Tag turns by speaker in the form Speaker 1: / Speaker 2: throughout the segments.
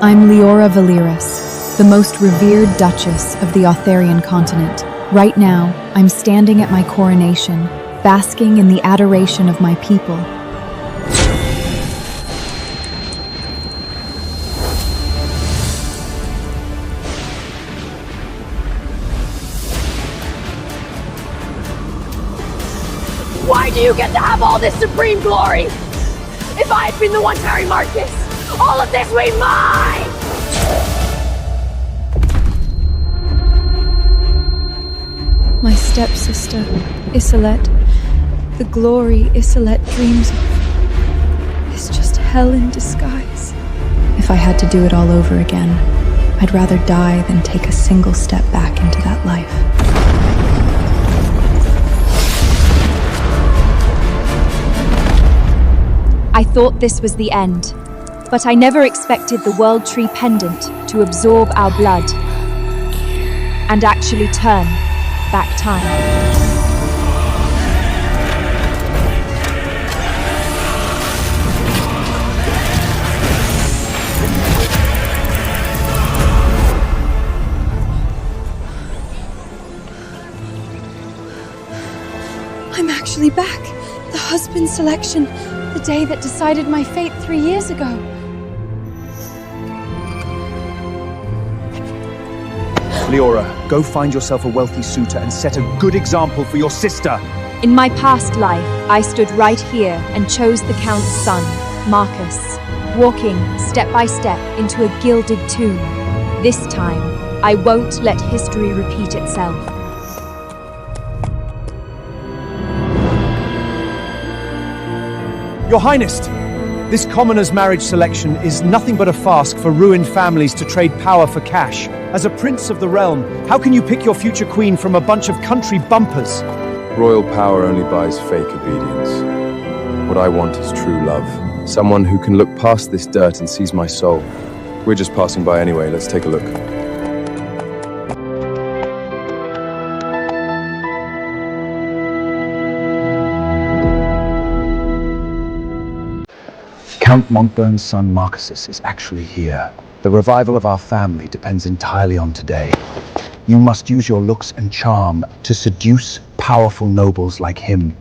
Speaker 1: I'm Liora Valeris, the most revered Duchess of the Arthurian continent. Right now, I'm standing at my coronation, basking in the adoration of my people.
Speaker 2: Why do you get to have all this supreme glory? If I had been the one to marry Marcus, all of this would be mine!
Speaker 1: My stepsister, Isolette, the glory Isolette dreams of, is just hell in disguise. If I had to do it all over again, I'd rather die than take a single step back into that life.
Speaker 3: I thought this was the end, but I never expected the World Tree Pendant to absorb our blood and actually turn back time.
Speaker 1: I'm actually back. The husband selection. The day that decided my fate 3 years ago.
Speaker 4: Liora, go find yourself a wealthy suitor and set a good example for your sister.
Speaker 3: In my past life, I stood right here and chose the Count's son, Marcus, walking step by step into a gilded tomb. This time, I won't let history repeat itself.
Speaker 4: Your Highness, this commoner's marriage selection is nothing but a farce for ruined families to trade power for cash. As a prince of the realm, how can you pick your future queen from a bunch of country bumpers?
Speaker 5: Royal power only buys fake obedience. What I want is true love. Someone who can look past this dirt and sees my soul. We're just passing by anyway, let's take a look.
Speaker 6: Count Montburn's son Marcus is actually here. The revival of our family depends entirely on today. You must use your looks and charm to seduce powerful nobles like him.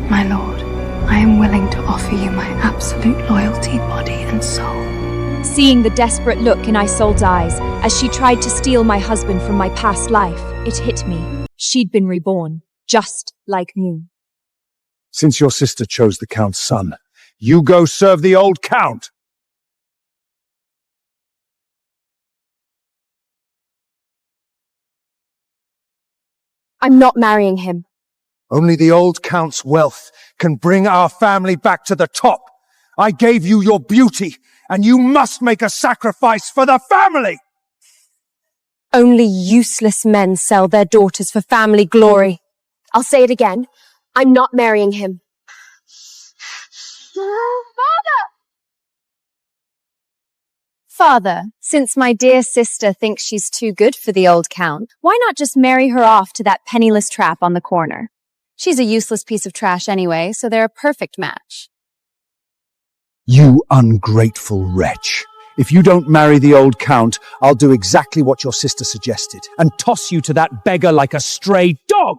Speaker 1: My lord, I am willing to offer you my absolute loyalty, body and soul.
Speaker 3: Seeing the desperate look in Isolde's eyes as she tried to steal my husband from my past life, it hit me. She'd been reborn, just like me.
Speaker 4: Since your sister chose the Count's son, you go serve the old Count!
Speaker 3: I'm not marrying him.
Speaker 4: Only the old Count's wealth can bring our family back to the top. I gave you your beauty, and you must make a sacrifice for the family!
Speaker 2: Only useless men sell their daughters for family glory. I'll say it again. I'm not marrying him.
Speaker 3: Father, since my dear sister thinks she's too good for the old Count, why not just marry her off to that penniless trap on the corner? She's a useless piece of trash anyway, so they're a perfect match.
Speaker 4: You ungrateful wretch. If you don't marry the old Count, I'll do exactly what your sister suggested, and toss you to that beggar like a stray dog!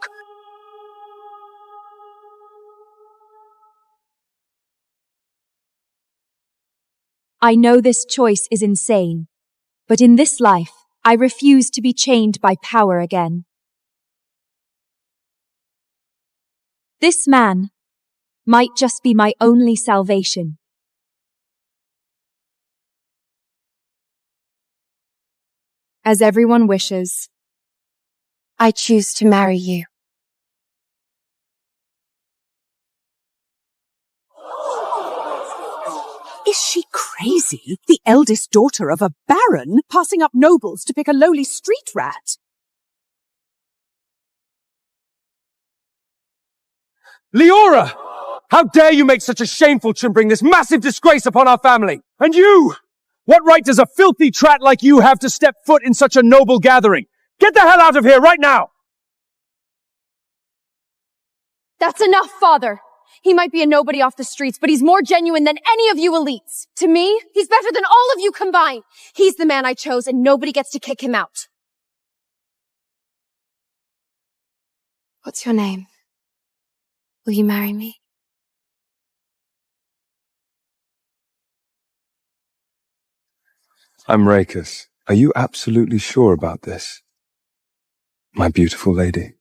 Speaker 3: I know this choice is insane, but in this life, I refuse to be chained by power again. This man might just be my only salvation. As everyone wishes,
Speaker 2: I choose to marry you.
Speaker 7: Is she crazy? The eldest daughter of a baron passing up nobles to pick a lowly street rat?
Speaker 4: Liora! How dare you make such a shameful and bring this massive disgrace upon our family! And you! What right does a filthy trat like you have to step foot in such a noble gathering? Get the hell out of here right now!
Speaker 2: That's enough, Father! He might be a nobody off the streets, but he's more genuine than any of you elites. To me, he's better than all of you combined. He's the man I chose, and nobody gets to kick him out. What's your name? Will you marry me?
Speaker 5: I'm Rhaegar. Are you absolutely sure about this? My beautiful lady.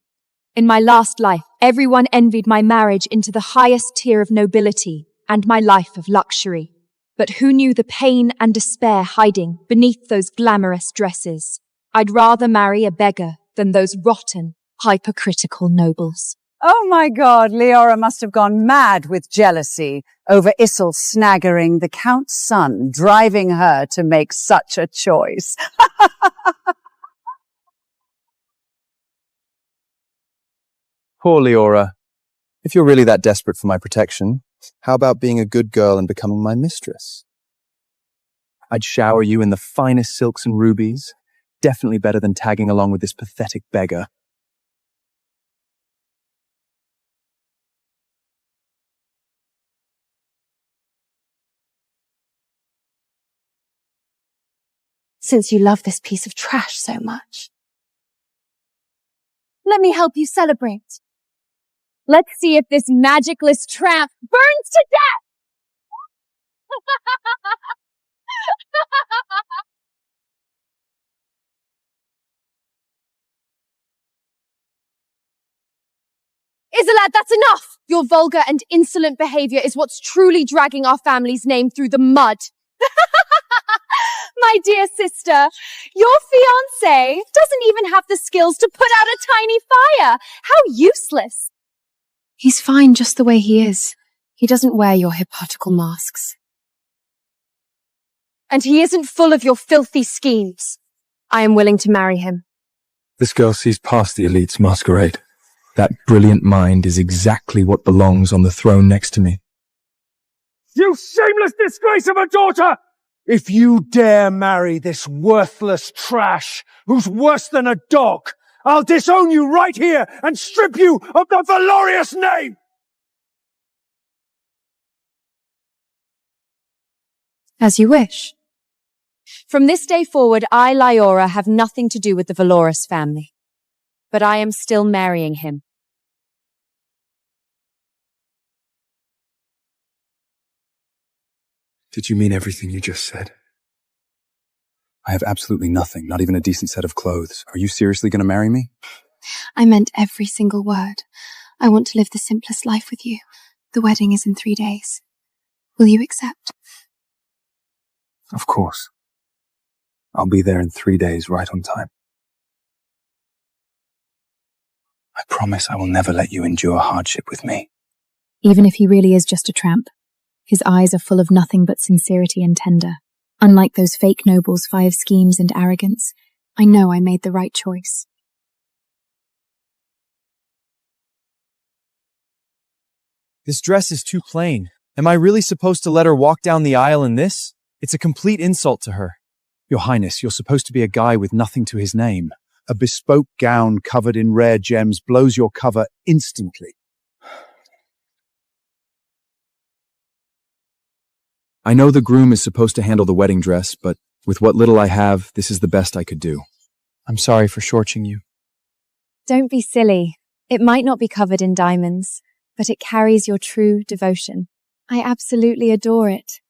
Speaker 3: In my last life, everyone envied my marriage into the highest tier of nobility and my life of luxury. But who knew the pain and despair hiding beneath those glamorous dresses? I'd rather marry a beggar than those rotten, hypercritical nobles.
Speaker 7: Oh my God, Liora must have gone mad with jealousy over Issel snaggering the Count's son, driving her to make such a choice.
Speaker 5: Poor Liora. If you're really that desperate for my protection, how about being a good girl and becoming my mistress? I'd shower you in the finest silks and rubies. Definitely better than tagging along with this pathetic beggar.
Speaker 2: Since you love this piece of trash so much, let me help you celebrate. Let's see if this magicless tramp burns to death! Isolat, that's enough! Your vulgar and insolent behavior is what's truly dragging our family's name through the mud. My dear sister, your fiancé doesn't even have the skills to put out a tiny fire. How useless! He's fine just the way he is. He doesn't wear your hypocritical masks. And he isn't full of your filthy schemes. I am willing to marry him.
Speaker 5: This girl sees past the elite's masquerade. That brilliant mind is exactly what belongs on the throne next to me.
Speaker 4: You shameless disgrace of a daughter! If you dare marry this worthless trash, who's worse than a dog, I'll disown you right here and strip you of the valorous name!
Speaker 3: As you wish. From this day forward, I, Liora, have nothing to do with the Valorous family. But I am still marrying him.
Speaker 5: Did you mean everything you just said? I have absolutely nothing, not even a decent set of clothes. Are you seriously going to marry me?
Speaker 2: I meant every single word. I want to live the simplest life with you. The wedding is in 3 days. Will you accept?
Speaker 5: Of course. I'll be there in 3 days, right on time. I promise I will never let you endure hardship with me.
Speaker 1: Even if he really is just a tramp, his eyes are full of nothing but sincerity and tender. Unlike those fake nobles, full of schemes and arrogance, I know I made the right choice.
Speaker 4: This dress is too plain. Am I really supposed to let her walk down the aisle in this? It's a complete insult to her. Your Highness, you're supposed to be a guy with nothing to his name. A bespoke gown covered in rare gems blows your cover instantly.
Speaker 5: I know the groom is supposed to handle the wedding dress, but with what little I have, this is the best I could do.
Speaker 4: I'm sorry for shorting you.
Speaker 3: Don't be silly. It might not be covered in diamonds, but it carries your true devotion. I absolutely adore it.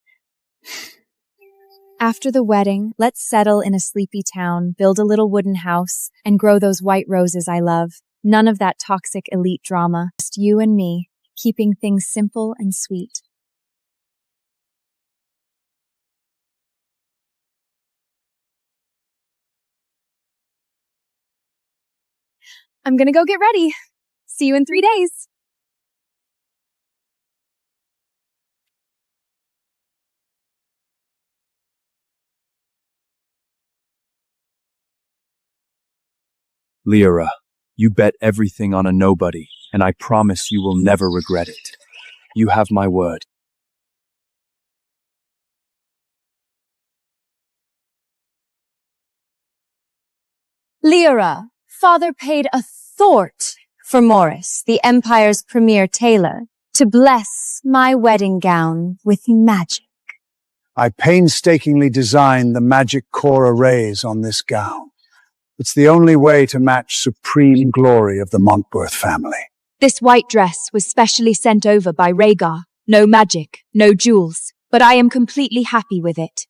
Speaker 3: After the wedding, let's settle in a sleepy town, build a little wooden house, and grow those white roses I love. None of that toxic elite drama. Just you and me, keeping things simple and sweet. I'm gonna go get ready. See you in 3 days.
Speaker 4: Liora, you bet everything on a nobody, and I promise you will never regret it. You have my word.
Speaker 3: Liora, father paid a thought for Morris, the Empire's premier tailor, to bless my wedding gown with magic.
Speaker 8: I painstakingly designed the magic core arrays on this gown. It's the only way to match supreme glory of the Montworth family.
Speaker 3: This white dress was specially sent over by Rhaegar. No magic, no jewels, but I am completely happy with it.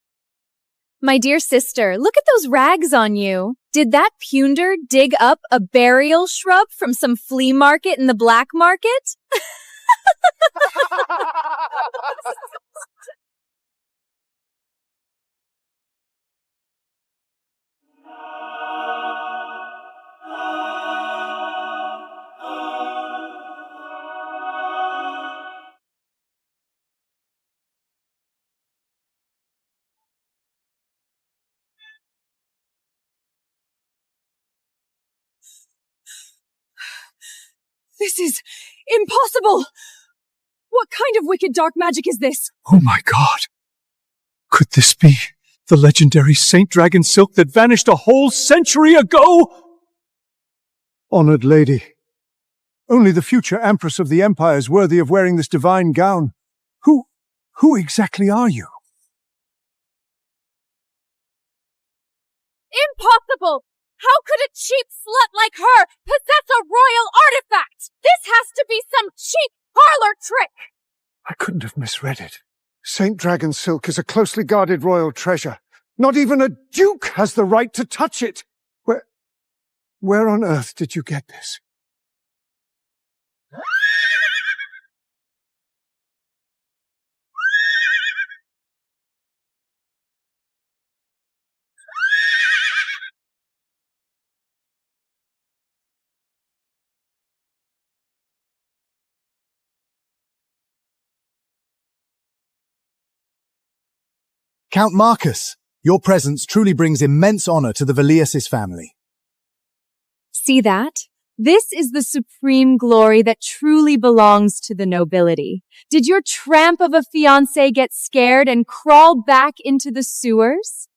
Speaker 2: My dear sister, look at those rags on you. Did that punder dig up a burial shrub from some flea market in the black market?
Speaker 1: This is impossible! What kind of wicked dark magic is this?
Speaker 8: Oh my god! Could this be the legendary Saint Dragon silk that vanished a whole century ago? Honored lady, only the future Empress of the Empire is worthy of wearing this divine gown. Who exactly are you?
Speaker 2: Impossible! How could a cheap slut like her possess a royal artifact? This has to be some cheap parlor trick!
Speaker 8: I couldn't have misread it. Saint Dragon silk is a closely guarded royal treasure. Not even a duke has the right to touch it. Where on earth did you get this?
Speaker 4: Count Marcus, your presence truly brings immense honor to the Valiasis family.
Speaker 2: See that? This is the supreme glory that truly belongs to the nobility. Did your tramp of a fiancé get scared and crawl back into the sewers?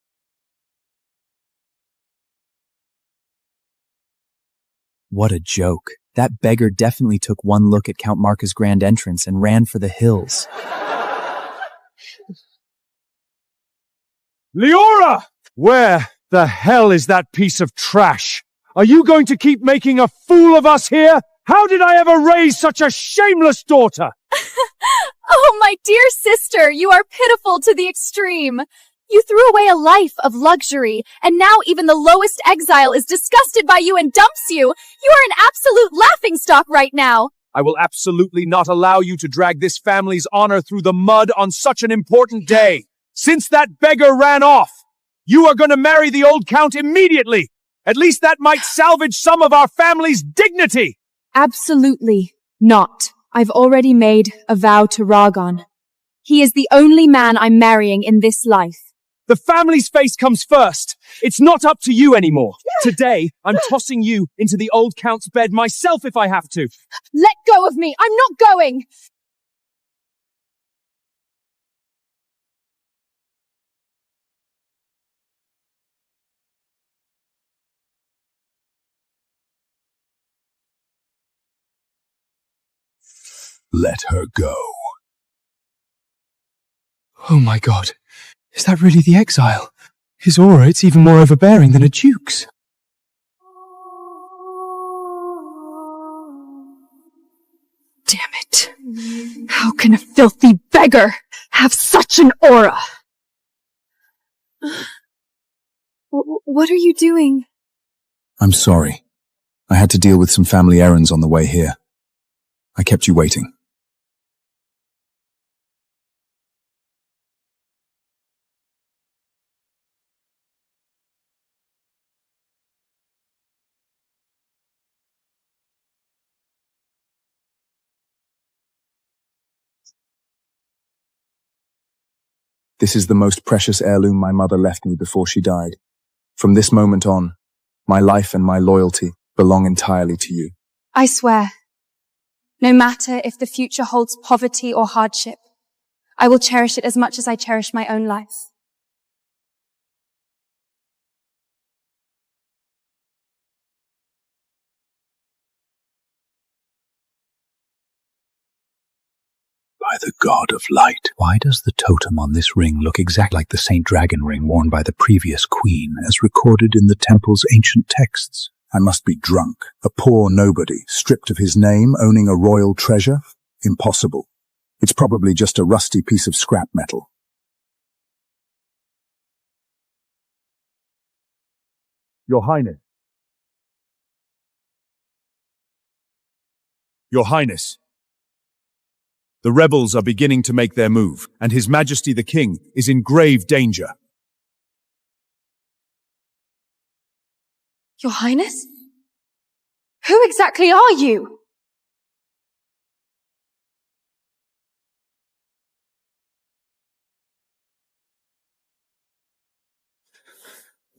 Speaker 4: What a joke. That beggar definitely took one look at Count Marcus' grand entrance and ran for the hills.
Speaker 8: Liora! Where the hell is that piece of trash? Are you going to keep making a fool of us here? How did I ever raise such a shameless daughter?
Speaker 2: Oh, my dear sister, you are pitiful to the extreme. You threw away a life of luxury, and now even the lowest exile is disgusted by you and dumps you. You are an absolute laughingstock right now.
Speaker 4: I will absolutely not allow you to drag this family's honor through the mud on such an important day. Since that beggar ran off, you are going to marry the old count immediately. At least that might salvage some of our family's dignity.
Speaker 2: Absolutely not. I've already made a vow to Rhaegar. He is the only man I'm marrying in this life.
Speaker 4: The family's face comes first. It's not up to you anymore. Today, I'm tossing you into the old count's bed myself if I have to.
Speaker 2: Let go of me! I'm not going!
Speaker 8: Let her go.
Speaker 4: Oh my god. Is that really the exile? His aura, it's even more overbearing than a duke's.
Speaker 1: Damn it. How can a filthy beggar have such an aura? What are you doing?
Speaker 5: I'm sorry. I had to deal with some family errands on the way here. I kept you waiting. This is the most precious heirloom my mother left me before she died. From this moment on, my life and my loyalty belong entirely to you.
Speaker 2: I swear, no matter if the future holds poverty or hardship, I will cherish it as much as I cherish my own life.
Speaker 8: by the god of light. Why does the totem on this ring look exactly like the Saint Dragon ring worn by the previous queen, as recorded in the temple's ancient texts? I must be drunk. A poor nobody, stripped of his name, owning a royal treasure? Impossible. It's probably just a rusty piece of scrap metal.
Speaker 4: Your Highness. Your Highness. The rebels are beginning to make their move, and His Majesty the King is in grave danger.
Speaker 2: Your Highness? Who exactly are you?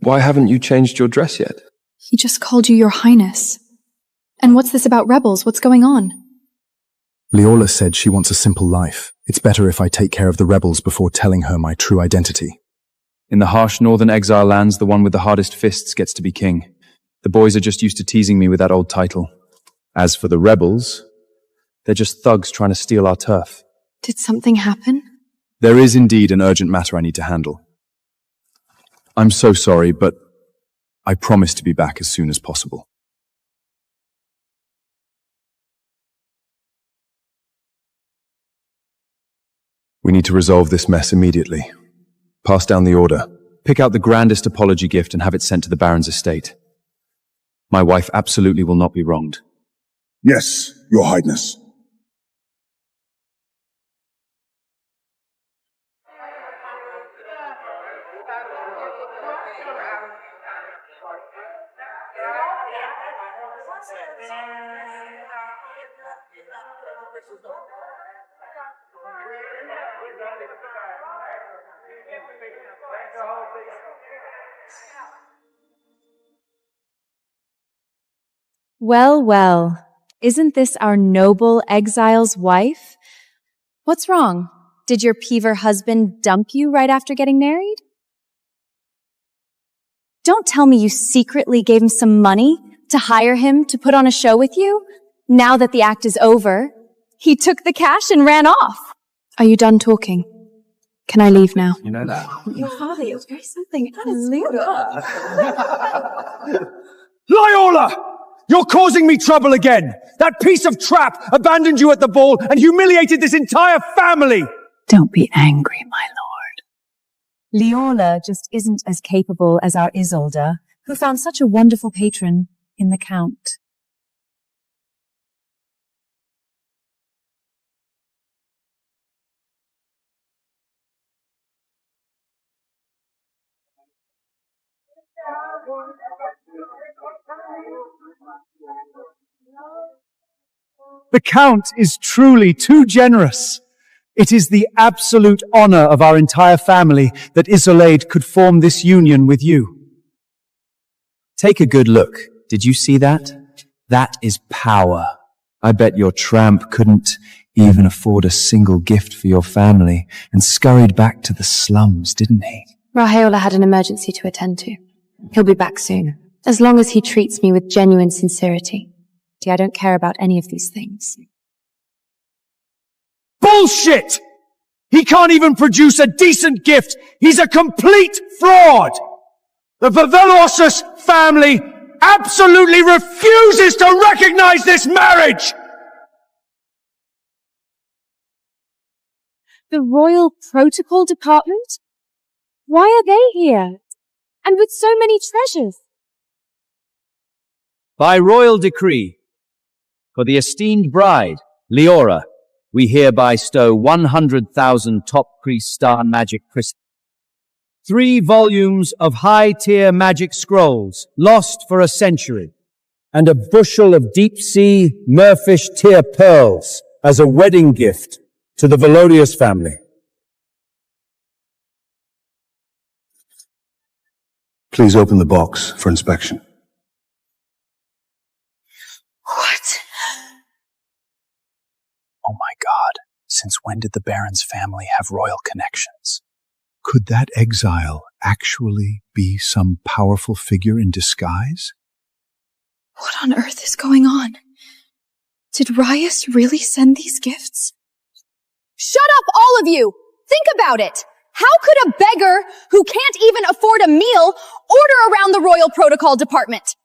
Speaker 5: Why haven't you changed your dress yet?
Speaker 1: He just called you Your Highness. And what's this about rebels? What's going on?
Speaker 5: Liora said she wants a simple life. It's better if I take care of the rebels before telling her my true identity. In the harsh northern exile lands, the one with the hardest fists gets to be king. The boys are just used to teasing me with that old title. As for the rebels, they're just thugs trying to steal our turf.
Speaker 1: Did something happen?
Speaker 5: There is indeed an urgent matter I need to handle. I'm so sorry, but I promise to be back as soon as possible. We need to resolve this mess immediately. Pass down the order. Pick out the grandest apology gift and have it sent to the Baron's estate. My wife absolutely will not be wronged.
Speaker 8: Yes, Your Highness.
Speaker 3: Well, well, isn't this our noble exile's wife? What's wrong? Did your peever husband dump you right after getting married? Don't tell me you secretly gave him some money to hire him to put on a show with you? Now that the act is over, he took the cash and ran off.
Speaker 1: Are you done talking? Can I leave now?
Speaker 5: You know that?
Speaker 2: Your father is very something.
Speaker 4: Liora! You're causing me trouble again! That piece of trap abandoned you at the ball and humiliated this entire family!
Speaker 7: Don't be angry, my lord.
Speaker 3: Liora just isn't as capable as our Isolde, who found such a wonderful patron in the Count.
Speaker 4: The Count is truly too generous. It is the absolute honor of our entire family that Isolde could form this union with you.
Speaker 5: Take a good look. Did you see that? That is power. I bet your tramp couldn't even afford a single gift for your family and scurried back to the slums, didn't he?
Speaker 2: Rhaegar had an emergency to attend to. He'll be back soon, as long as he treats me with genuine sincerity. I don't care about any of these things.
Speaker 4: Bullshit! He can't even produce a decent gift. He's a complete fraud. The Vavelosus family absolutely refuses to recognize this marriage!
Speaker 3: The Royal Protocol Department? Why are they here? And with so many treasures?
Speaker 9: By royal decree, for the esteemed bride, Liora, we hereby stow 100,000 top priest star magic crystals, 3 volumes of high-tier magic scrolls lost for a century, and a bushel of deep-sea merfish tier pearls as a wedding gift to the Valodius family.
Speaker 8: Please open the box for inspection.
Speaker 2: What?
Speaker 5: Oh my God. Since when did the Baron's family have royal connections?
Speaker 8: Could that exile actually be some powerful figure in disguise?
Speaker 1: What on earth is going on? Did Rias really send these gifts?
Speaker 2: Shut up, all of you! Think about it! How could a beggar who can't even afford a meal order around the royal protocol department?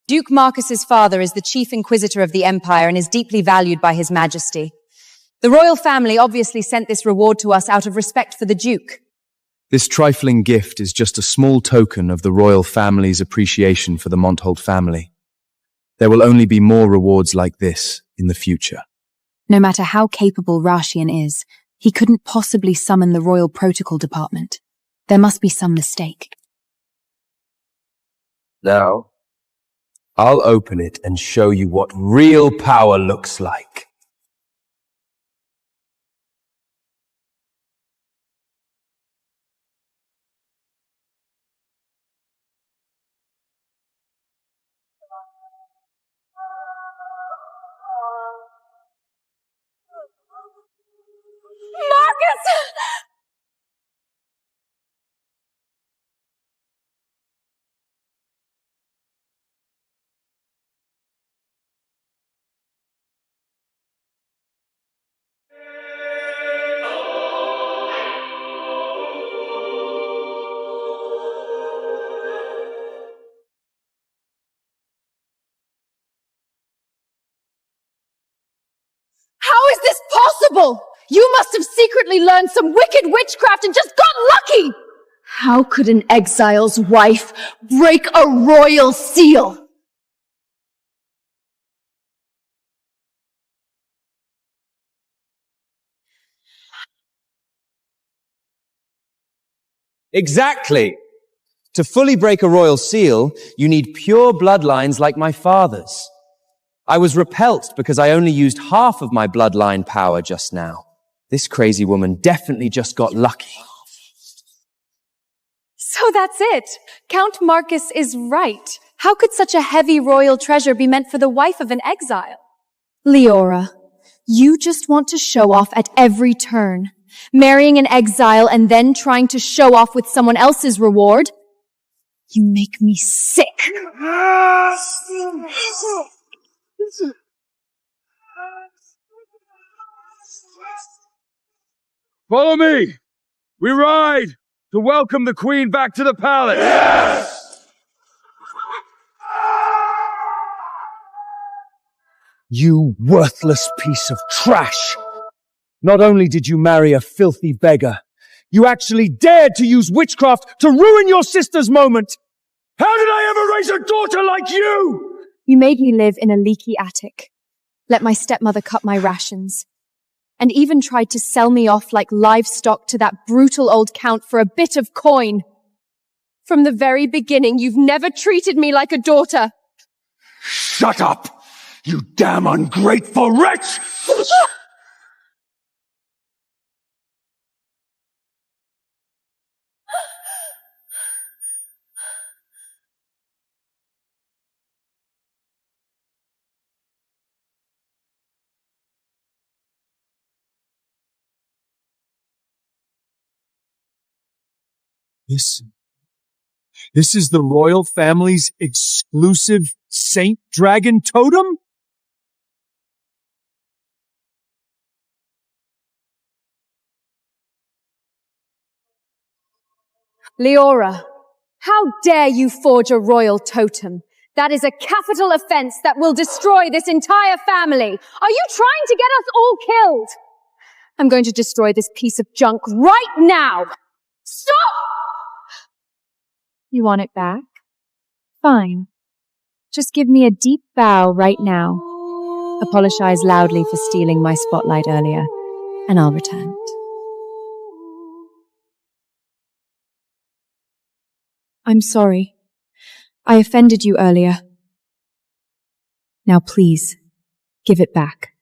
Speaker 3: Duke Marcus's father is the chief inquisitor of the Empire and is deeply valued by His Majesty. The royal family obviously sent this reward to us out of respect for the Duke.
Speaker 4: This trifling gift is just a small token of the royal family's appreciation for the Monthold family. There will only be more rewards like this in the future.
Speaker 1: No matter how capable Rashian is, he couldn't possibly summon the Royal Protocol Department. There must be some mistake.
Speaker 10: Now, I'll open it and show you what real power looks like.
Speaker 2: Marcus! How is this possible? You must have secretly learned some wicked witchcraft and just got lucky! How could an exile's wife break a royal seal?
Speaker 9: Exactly. To fully break a royal seal, you need pure bloodlines like my father's. I was repulsed because I only used half of my bloodline power just now. This crazy woman definitely just got lucky.
Speaker 2: So that's it. Count Marcus is right. How could such a heavy royal treasure be meant for the wife of an exile?
Speaker 1: Liora, you just want to show off at every turn. Marrying an exile and then trying to show off with someone else's reward? You make me sick.
Speaker 8: Follow me! We ride to welcome the Queen back to the palace! Yes!
Speaker 4: You worthless piece of trash! Not only did you marry a filthy beggar, you actually dared to use witchcraft to ruin your sister's moment! How did I ever raise a daughter like you?
Speaker 1: You made me live in a leaky attic. Let my stepmother cut my rations. And even tried to sell me off like livestock to that brutal old count for a bit of coin. From the very beginning, you've never treated me like a daughter.
Speaker 8: Shut up! You damn ungrateful wretch! This is the royal family's exclusive Saint Dragon totem?
Speaker 2: Liora, how dare you forge a royal totem? That is a capital offense that will destroy this entire family. Are you trying to get us all killed? I'm going to destroy this piece of junk right now. Stop!
Speaker 1: You want it back? Fine. Just give me a deep bow right now. Apologize loudly for stealing my spotlight earlier, and I'll return it. I'm sorry. I offended you earlier. Now please, give it back.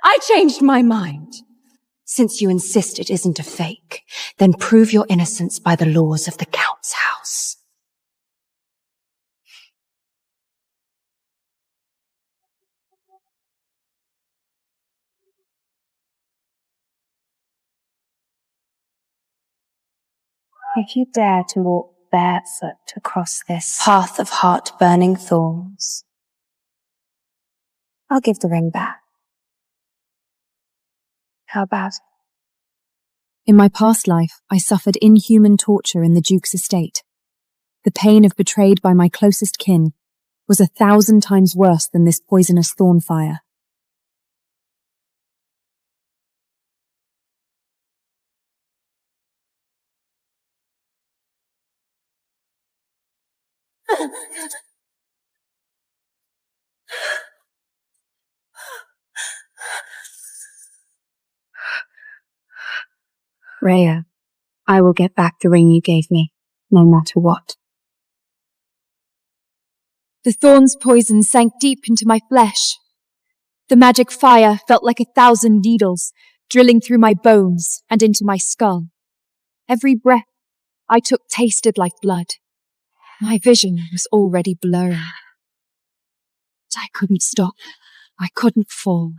Speaker 2: I changed my mind. Since you insist it isn't a fake, then prove your innocence by the laws of the Count's house.
Speaker 11: If you dare to walk barefoot across this path of heart-burning thorns, I'll give the ring back. How about it?
Speaker 3: In my past life, I suffered inhuman torture in the Duke's estate. The pain of betrayed by my closest kin was 1,000 times worse than this poisonous thorn fire.
Speaker 11: Rhea, I will get back the ring you gave me, no matter what.
Speaker 3: The thorn's poison sank deep into my flesh. The magic fire felt like 1,000 needles, drilling through my bones and into my skull. Every breath I took tasted like blood. My vision was already blurring. But I couldn't stop. I couldn't fall.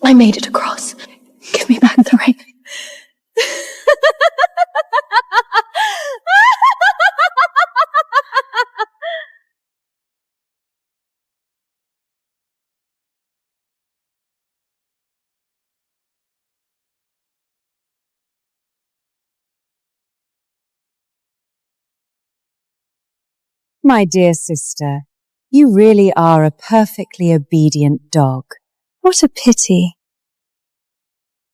Speaker 1: I made it across. Give me back the ring.
Speaker 7: My dear sister, you really are a perfectly obedient dog.
Speaker 1: What a pity.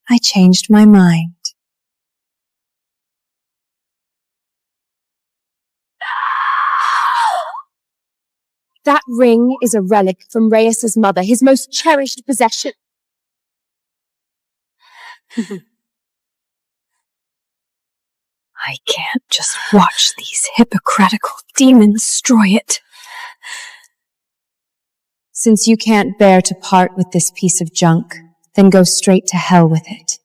Speaker 7: I changed my mind.
Speaker 2: That ring is a relic from Rhaegar's mother, his most cherished possession.
Speaker 1: I can't just watch these hypocritical demons destroy it.
Speaker 7: Since you can't bear to part with this piece of junk, then go straight to hell with it.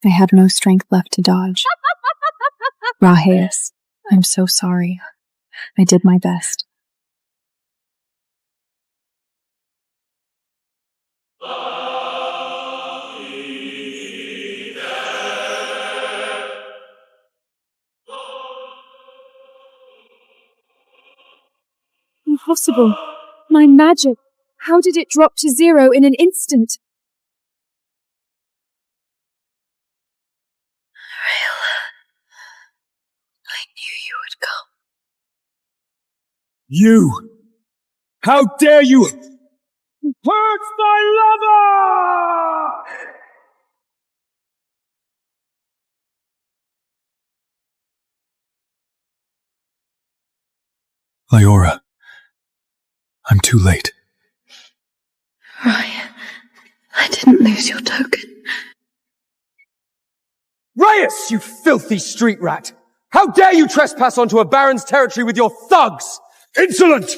Speaker 1: I had no strength left to dodge. Rhaegar, I'm so sorry. I did my best.
Speaker 2: Impossible. My magic. How did it drop to 0 in an instant?
Speaker 1: I knew you would come.
Speaker 4: You! How dare you hurt my lover! Liora, I'm too late.
Speaker 1: Ryan, I didn't lose your token.
Speaker 10: Reyes, you filthy street rat! How dare you trespass onto a baron's territory with your thugs!
Speaker 8: Insolent!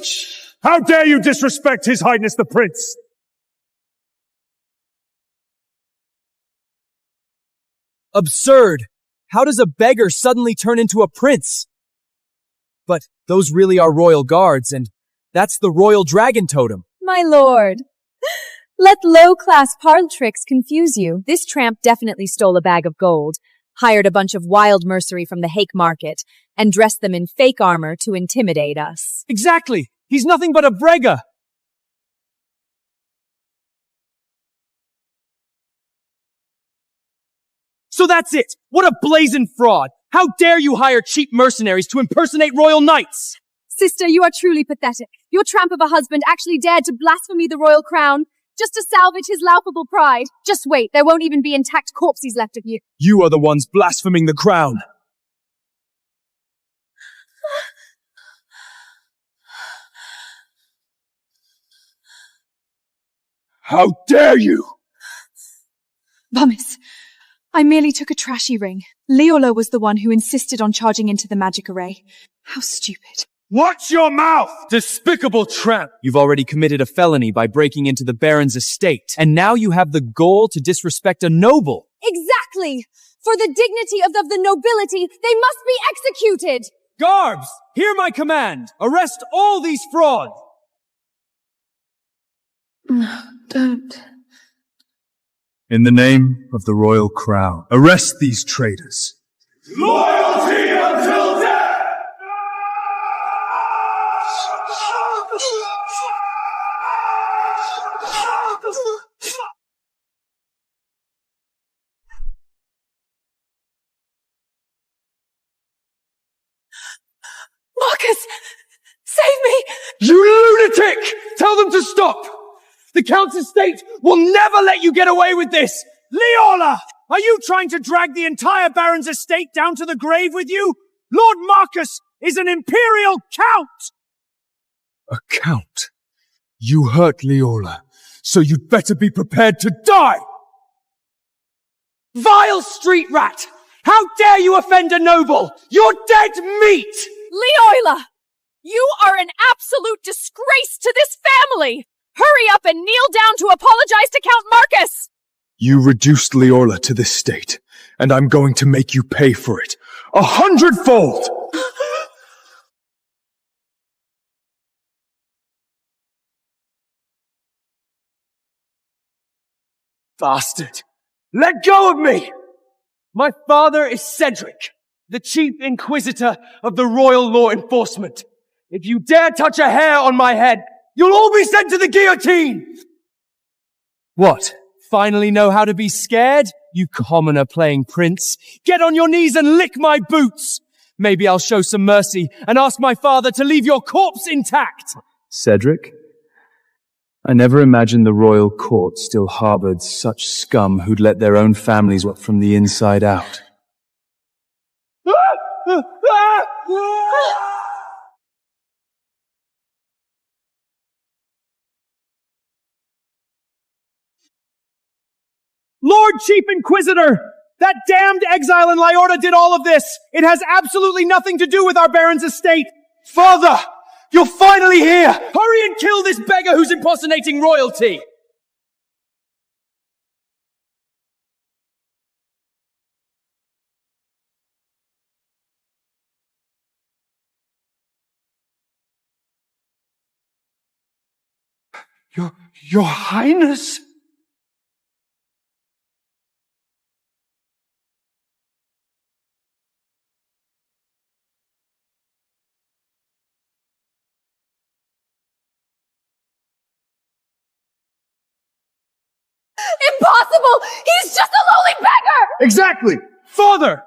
Speaker 8: How dare you disrespect His Highness the Prince?
Speaker 4: Absurd! How does a beggar suddenly turn into a prince? But those really are royal guards, and that's the royal dragon totem.
Speaker 3: My lord! Let low-class parlor tricks confuse you. This tramp definitely stole a bag of gold, hired a bunch of wild mercery from the Hake Market, and dressed them in fake armor to intimidate us.
Speaker 4: Exactly! He's nothing but a brega! So that's it! What a blazing fraud! How dare you hire cheap mercenaries to impersonate royal knights!
Speaker 2: Sister, you are truly pathetic. Your tramp of a husband actually dared to blaspheme the royal crown, just to salvage his laughable pride. Just wait, there won't even be intact corpses left of you.
Speaker 4: You are the ones blaspheming the crown!
Speaker 8: How dare you!
Speaker 2: Bummis, I merely took a trashy ring. Liora was the one who insisted on charging into the magic array. How stupid.
Speaker 8: Watch your mouth!
Speaker 4: Despicable tramp! You've already committed a felony by breaking into the Baron's estate, and now you have the gall to disrespect a noble!
Speaker 2: Exactly! For the dignity of the nobility, they must be executed!
Speaker 4: Guards! Hear my command! Arrest all these frauds!
Speaker 1: No, don't.
Speaker 8: In the name of the royal crown, arrest these traitors. Loyalty until death!
Speaker 2: Marcus! Save me!
Speaker 10: You lunatic! Tell them to stop! The Count's estate will never let you get away with this!
Speaker 4: Liora! Are you trying to drag the entire Baron's estate down to the grave with you? Lord Marcus is an imperial count!
Speaker 8: A count? You hurt Liora, so you'd better be prepared to die!
Speaker 10: Vile street rat! How dare you offend a noble! You're dead meat!
Speaker 2: Leoila! You are an absolute disgrace to this family! Hurry up and kneel down to apologize to Count Marcus!
Speaker 8: You reduced Liora to this state, and I'm going to make you pay for it 100-fold!
Speaker 10: Bastard! Let go of me! My father is Cedric, the Chief Inquisitor of the Royal Law Enforcement. If you dare touch a hair on my head, you'll all be sent to the guillotine!
Speaker 9: What? Finally know how to be scared? You commoner playing prince. Get on your knees and lick my boots! Maybe I'll show some mercy and ask my father to leave your corpse intact!
Speaker 5: Cedric? I never imagined the royal court still harbored such scum who'd let their own families rot from the inside out.
Speaker 4: Lord Chief Inquisitor! That damned exile in Liora did all of this! It has absolutely nothing to do with our Baron's estate!
Speaker 10: Father! You're finally here! Hurry and kill this beggar who's impersonating royalty!
Speaker 8: Your Highness?
Speaker 2: Impossible! He's just a lowly beggar!
Speaker 4: Exactly! Father!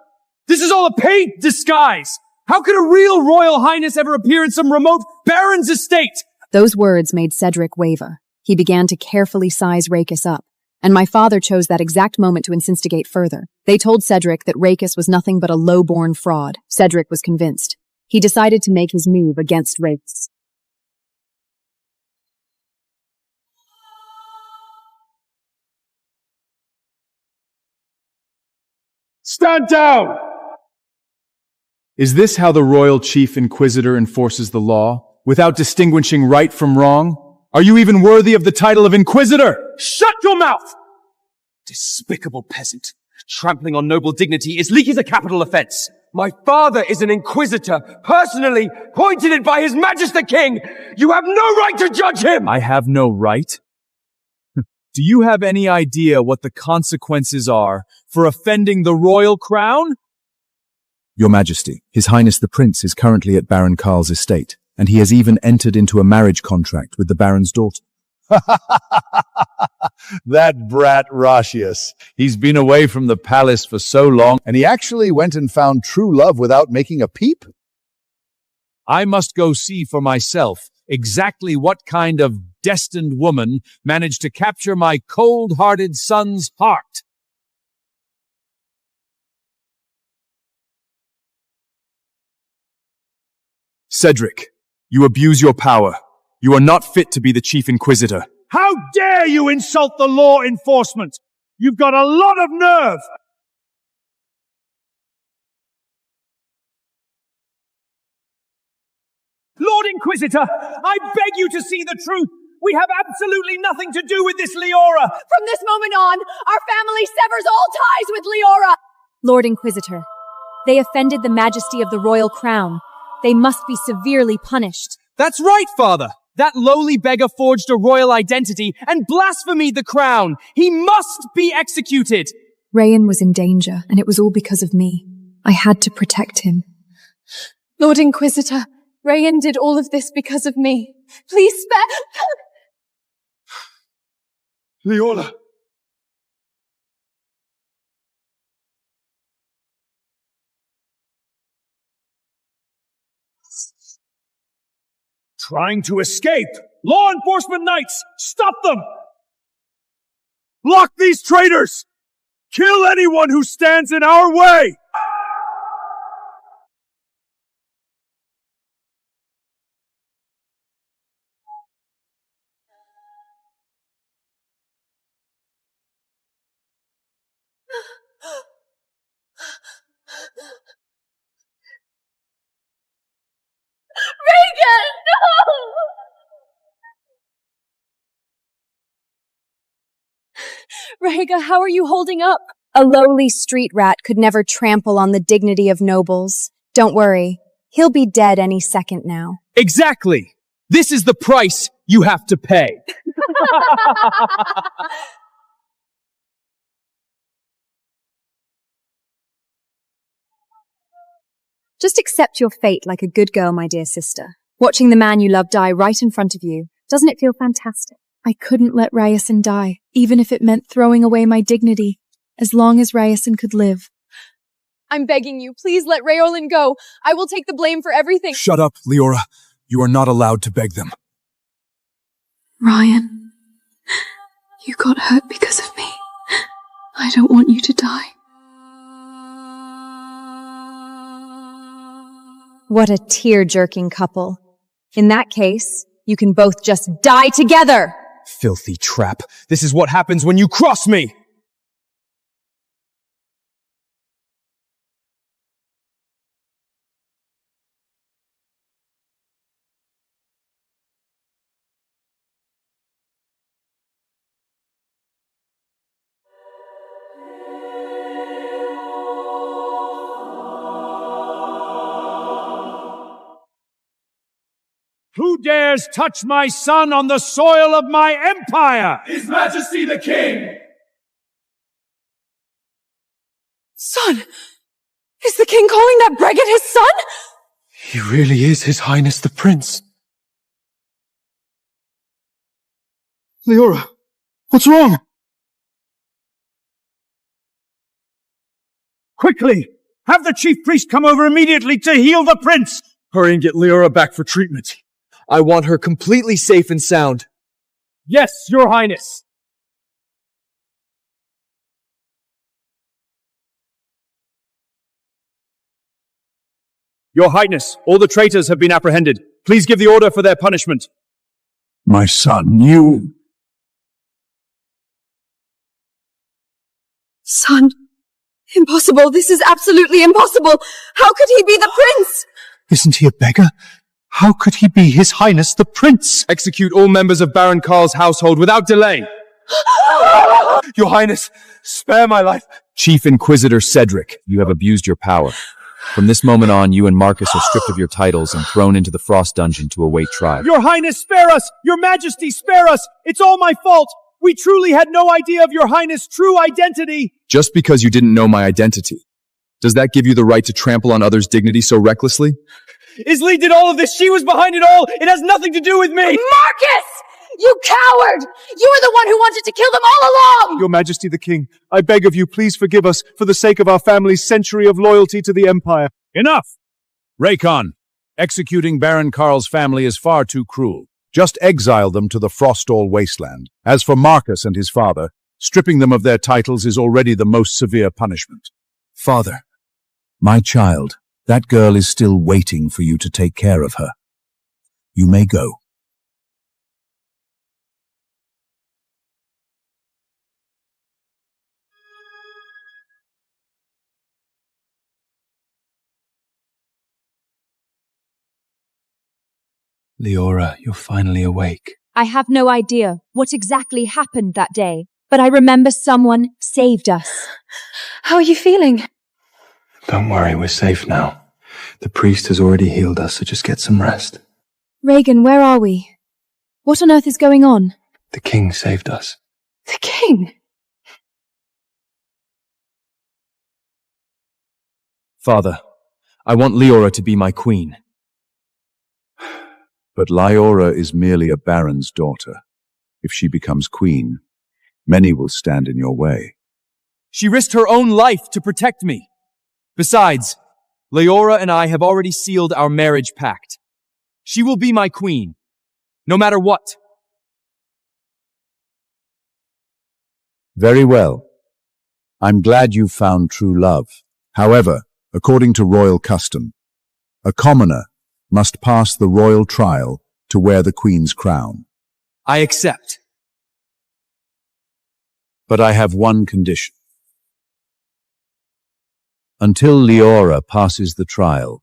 Speaker 4: This is all a paid disguise! How could a real royal highness ever appear in some remote baron's estate?
Speaker 12: Those words made Cedric waver. He began to carefully size Rhaegar up, and my father chose that exact moment to instigate further. They told Cedric that Rhaegar was nothing but a low-born fraud. Cedric was convinced. He decided to make his move against Rhaegar.
Speaker 8: Stand down!
Speaker 4: Is this how the Royal Chief Inquisitor enforces the law, without distinguishing right from wrong? Are you even worthy of the title of Inquisitor?
Speaker 10: Shut your mouth! Despicable peasant. Trampling on noble dignity is a capital offense. My father is an Inquisitor, personally appointed by His Majesty the King. You have no right to judge him!
Speaker 4: I have no right? Do you have any idea what the consequences are for offending the royal crown?
Speaker 5: Your Majesty, His Highness the Prince is currently at Baron Karl's estate, and he has even entered into a marriage contract with the Baron's daughter.
Speaker 6: That brat Roscius. He's been away from the palace for so long, and he actually went and found true love without making a peep?
Speaker 4: I must go see for myself exactly what kind of destined woman managed to capture my cold-hearted son's heart.
Speaker 5: Cedric, you abuse your power. You are not fit to be the Chief Inquisitor.
Speaker 4: How dare you insult the law enforcement? You've got a lot of nerve! Lord Inquisitor, I beg you to see the truth. We have absolutely nothing to do with this Liora.
Speaker 2: From this moment on, our family severs all ties with Leora!
Speaker 3: Lord Inquisitor, they offended the majesty of the royal crown. They must be severely punished.
Speaker 4: That's right, Father.
Speaker 10: That lowly beggar forged a royal identity and blasphemed the crown. He must be executed.
Speaker 12: Rayan was in danger, and it was all because of me. I had to protect him.
Speaker 2: Lord Inquisitor, Rayan did all of this because of me. Please spare...
Speaker 8: Liora!
Speaker 10: Trying to escape! Law enforcement knights! Stop them! Block these traitors! Kill anyone who stands in our way!
Speaker 2: Rhaegar, no! Rhaegar, how are you holding up?
Speaker 3: A lowly street rat could never trample on the dignity of nobles. Don't worry, he'll be dead any second now.
Speaker 10: Exactly! This is the price you have to pay.
Speaker 12: Just accept your fate like a good girl, my dear sister. Watching the man you love die right in front of you, doesn't it feel fantastic?
Speaker 1: I couldn't let Rhaegar die, even if it meant throwing away my dignity, as long as Rhaegar could live.
Speaker 2: I'm begging you, please let Rhaegar go. I will take the blame for everything.
Speaker 8: Shut up, Liora. You are not allowed to beg them.
Speaker 1: Ryan, you got hurt because of me. I don't want you to die.
Speaker 3: What a tear-jerking couple. In that case, you can both just die together!
Speaker 10: Filthy trap. This is what happens when you cross me! Who dares touch my son on the soil of my empire?
Speaker 8: His Majesty the King!
Speaker 2: Son! Is the king calling that brigand his son?
Speaker 8: He really is His Highness the Prince. Liora, what's wrong?
Speaker 10: Quickly! Have the chief priest come over immediately to heal the prince!
Speaker 8: Hurry and get Liora back for treatment.
Speaker 5: I want her completely safe and sound.
Speaker 10: Yes, your highness! Your highness, all the traitors have been apprehended. Please give the order for their punishment.
Speaker 8: My son, you...
Speaker 2: Son, impossible. This is absolutely impossible. How could he be the prince?
Speaker 8: Isn't he a beggar? How could he be His Highness the Prince?
Speaker 10: Execute all members of Baron Karl's household without delay.
Speaker 8: Your Highness, spare my life.
Speaker 9: Chief Inquisitor Cedric, you have abused your power. From this moment on, you and Marcus are stripped of your titles and thrown into the Frost Dungeon to await trial.
Speaker 10: Your highness, spare us! Your majesty, spare us! It's all my fault! We truly had no idea of your highness' true identity!
Speaker 4: Just because you didn't know my identity, does that give you the right to trample on others' dignity so recklessly?
Speaker 10: Isli did all of this! She was behind it all! It has nothing to do with me!
Speaker 2: Marcus! You coward! You were the one who wanted to kill them all along!
Speaker 8: Your Majesty the King, I beg of you, please forgive us for the sake of our family's century of loyalty to the Empire.
Speaker 9: Enough! Rhaegar, executing Baron Karl's family is far too cruel. Just exile them to the Frostall wasteland. As for Marcus and his father, stripping them of their titles is already the most severe punishment. Father, my child, that girl is still waiting for you to take care of her. You may go.
Speaker 4: Liora, you're finally awake.
Speaker 3: I have no idea what exactly happened that day, but I remember someone saved us.
Speaker 1: How are you feeling?
Speaker 6: Don't worry, we're safe now. The priest has already healed us, so just get some rest.
Speaker 3: Rhaegar, where are we?
Speaker 12: What on earth is going on?
Speaker 6: The king saved us.
Speaker 12: The king?
Speaker 4: Father, I want Liora to be my queen.
Speaker 13: But Liora is merely a baron's daughter. If she becomes queen, many will stand in your way.
Speaker 4: She risked her own life to protect me. Besides, Liora and I have already sealed our marriage pact. She will be my queen, no matter what.
Speaker 13: Very well. I'm glad you've found true love. However, according to royal custom, a commoner must pass the royal trial to wear the queen's crown.
Speaker 4: I accept.
Speaker 13: But I have one condition. Until Liora passes the trial,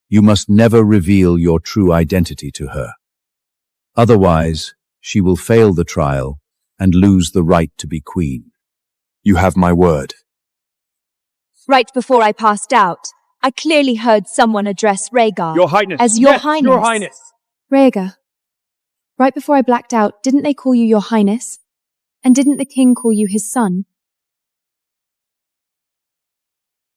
Speaker 13: you must never reveal your true identity to her. Otherwise, she will fail the trial and lose the right to be queen. You have my word.
Speaker 3: Right before I passed out, I clearly heard someone address Rhaegar
Speaker 10: Your Highness.
Speaker 3: as Your
Speaker 10: Yes,
Speaker 3: Highness.
Speaker 10: Your Highness.
Speaker 12: Rhaegar. Right before I blacked out, didn't they call you Your Highness? And didn't the king call you his son?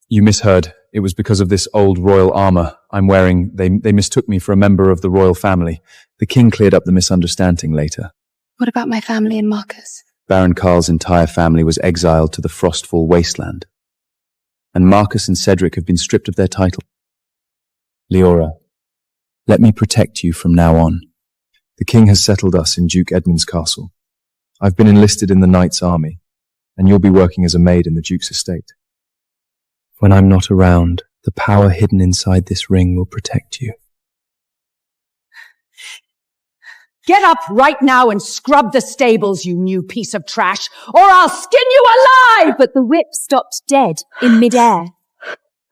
Speaker 4: You misheard. It was because of this old royal armor I'm wearing. They mistook me for a member of the royal family. The king cleared up the misunderstanding later.
Speaker 11: What about my family and Marcus?
Speaker 5: Baron Karl's entire family was exiled to the Frostfall wasteland. And Marcus and Cedric have been stripped of their title. Liora, let me protect you from now on.
Speaker 4: The king has settled us in Duke Edmund's castle. I've been enlisted in the knight's army, and you'll be working as a maid in the duke's estate. When I'm not around, the power hidden inside this ring will protect you.
Speaker 7: Get up right now and scrub the stables, you new piece of trash, or I'll skin you alive!
Speaker 3: But the whip stopped dead in midair.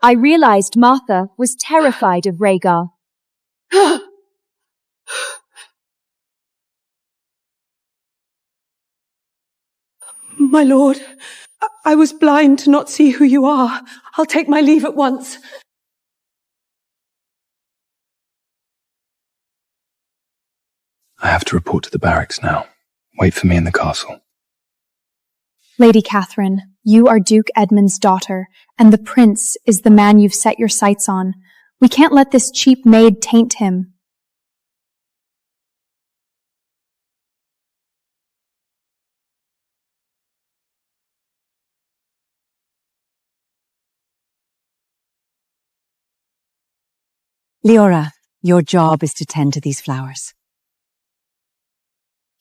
Speaker 3: I realized Martha was terrified of Rhaegar.
Speaker 14: My lord, I was blind to not see who you are. I'll take my leave at once.
Speaker 6: I have to report to the barracks now. Wait for me in the castle.
Speaker 12: Lady Catherine, you are Duke Edmund's daughter, and the prince is the man you've set your sights on. We can't let this cheap maid taint him.
Speaker 7: Liora, your job is to tend to these flowers.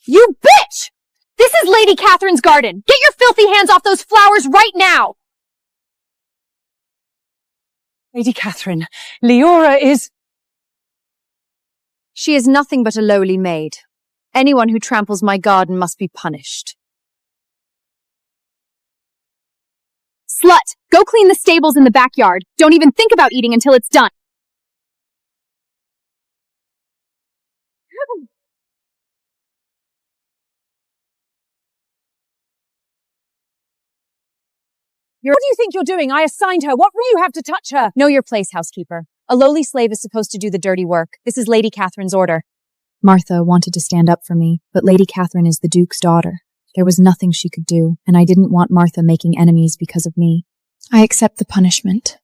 Speaker 2: You bitch! This is Lady Catherine's garden. Get your filthy hands off those flowers right now!
Speaker 7: Lady Catherine, Liora is...
Speaker 3: She is nothing but a lowly maid. Anyone who tramples my garden must be punished.
Speaker 2: Slut! Go clean the stables in the backyard. Don't even think about eating until it's done.
Speaker 3: What do you think you're doing? I assigned her. What right do you have to touch her? Know your place, housekeeper. A lowly slave is supposed to do the dirty work. This is Lady Catherine's order.
Speaker 12: Martha wanted to stand up for me, but Lady Catherine is the Duke's daughter. There was nothing she could do, and I didn't want Martha making enemies because of me. I accept the punishment.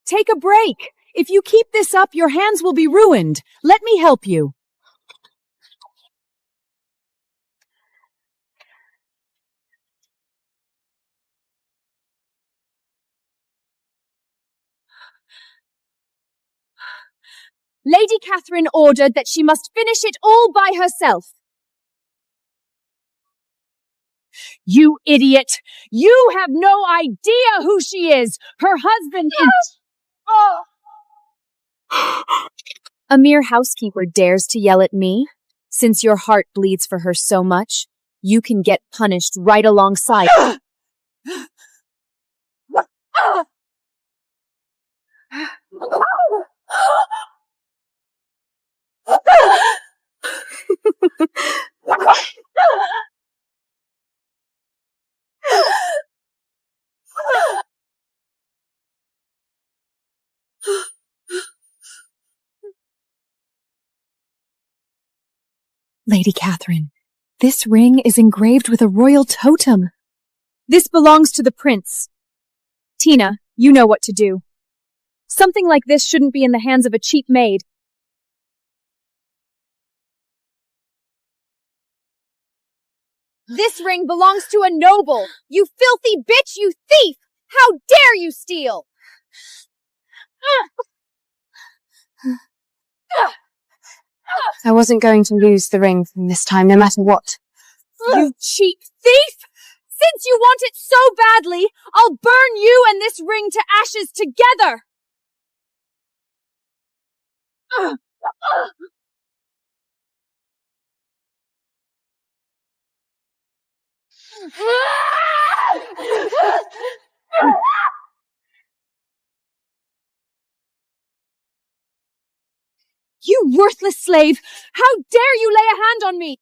Speaker 7: Take a break. If you keep this up, your hands will be ruined. Let me help you.
Speaker 2: Lady Catherine ordered that she must finish it all by herself. You idiot! You have no idea who she is! Her husband is...
Speaker 3: A mere housekeeper dares to yell at me? Since your heart bleeds for her so much, you can get punished right alongside.
Speaker 12: Lady Catherine, this ring is engraved with a royal totem.
Speaker 2: This belongs to the prince. Tina, you know what to do. Something like this shouldn't be in the hands of a cheap maid. This ring belongs to a noble! You filthy bitch, you thief! How dare you steal!
Speaker 11: I wasn't going to lose the ring from this time, no matter what.
Speaker 2: You cheap thief! Since you want it so badly, I'll burn you and this ring to ashes together! You worthless slave! How dare you lay a hand on me!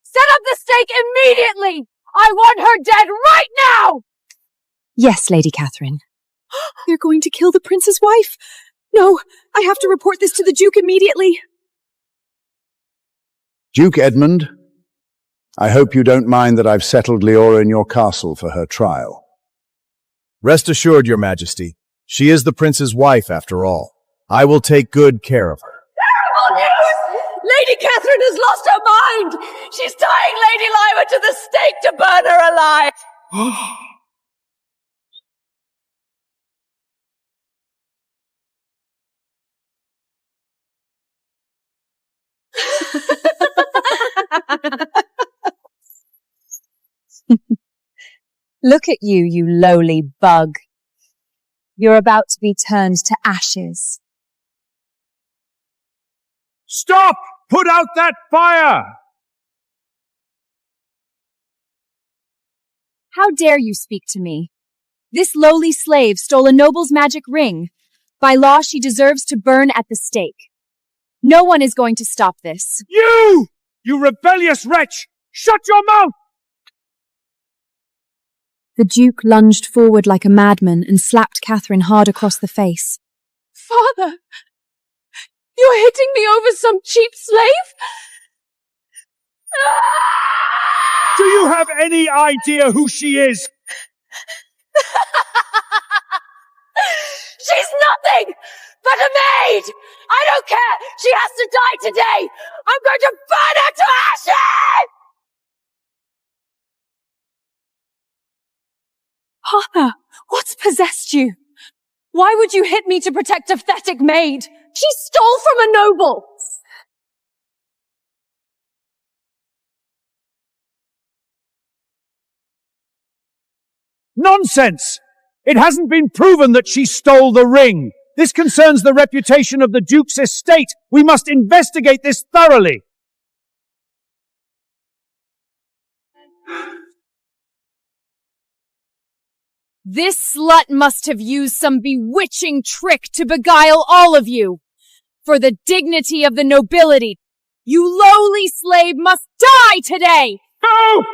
Speaker 2: Set up the stake immediately! I want her dead right now!
Speaker 12: Yes, Lady Catherine. They're going to kill the prince's wife. No, I have to report this to the Duke immediately.
Speaker 6: Duke Edmund, I hope you don't mind that I've settled Liora in your castle for her trial.
Speaker 4: Rest assured, Your Majesty, she is the prince's wife after all. I will take good care of her.
Speaker 14: Terrible news! Lady Catherine has lost her mind! She's tying Lady Liora to the stake to burn her alive!
Speaker 3: Look at you, you lowly bug. You're about to be turned to ashes.
Speaker 9: Stop! Put out that fire!
Speaker 2: How dare you speak to me? This lowly slave stole a noble's magic ring. By law, she deserves to burn at the stake. No one is going to stop this.
Speaker 9: You! You rebellious wretch! Shut your mouth!
Speaker 12: The Duke lunged forward like a madman and slapped Catherine hard across the face.
Speaker 14: Father! You're hitting me over some cheap slave?
Speaker 9: Do you have any idea who she is?
Speaker 14: She's nothing but a maid! I don't care! She has to die today! I'm going to burn her to ashes!
Speaker 2: Father, what's possessed you? Why would you hit me to protect a pathetic maid? She stole from a noble!
Speaker 9: Nonsense! It hasn't been proven that she stole the ring. This concerns the reputation of the Duke's estate. We must investigate this thoroughly.
Speaker 2: This slut must have used some bewitching trick to beguile all of you. For the dignity of the nobility, you lowly slave must die today!
Speaker 9: No!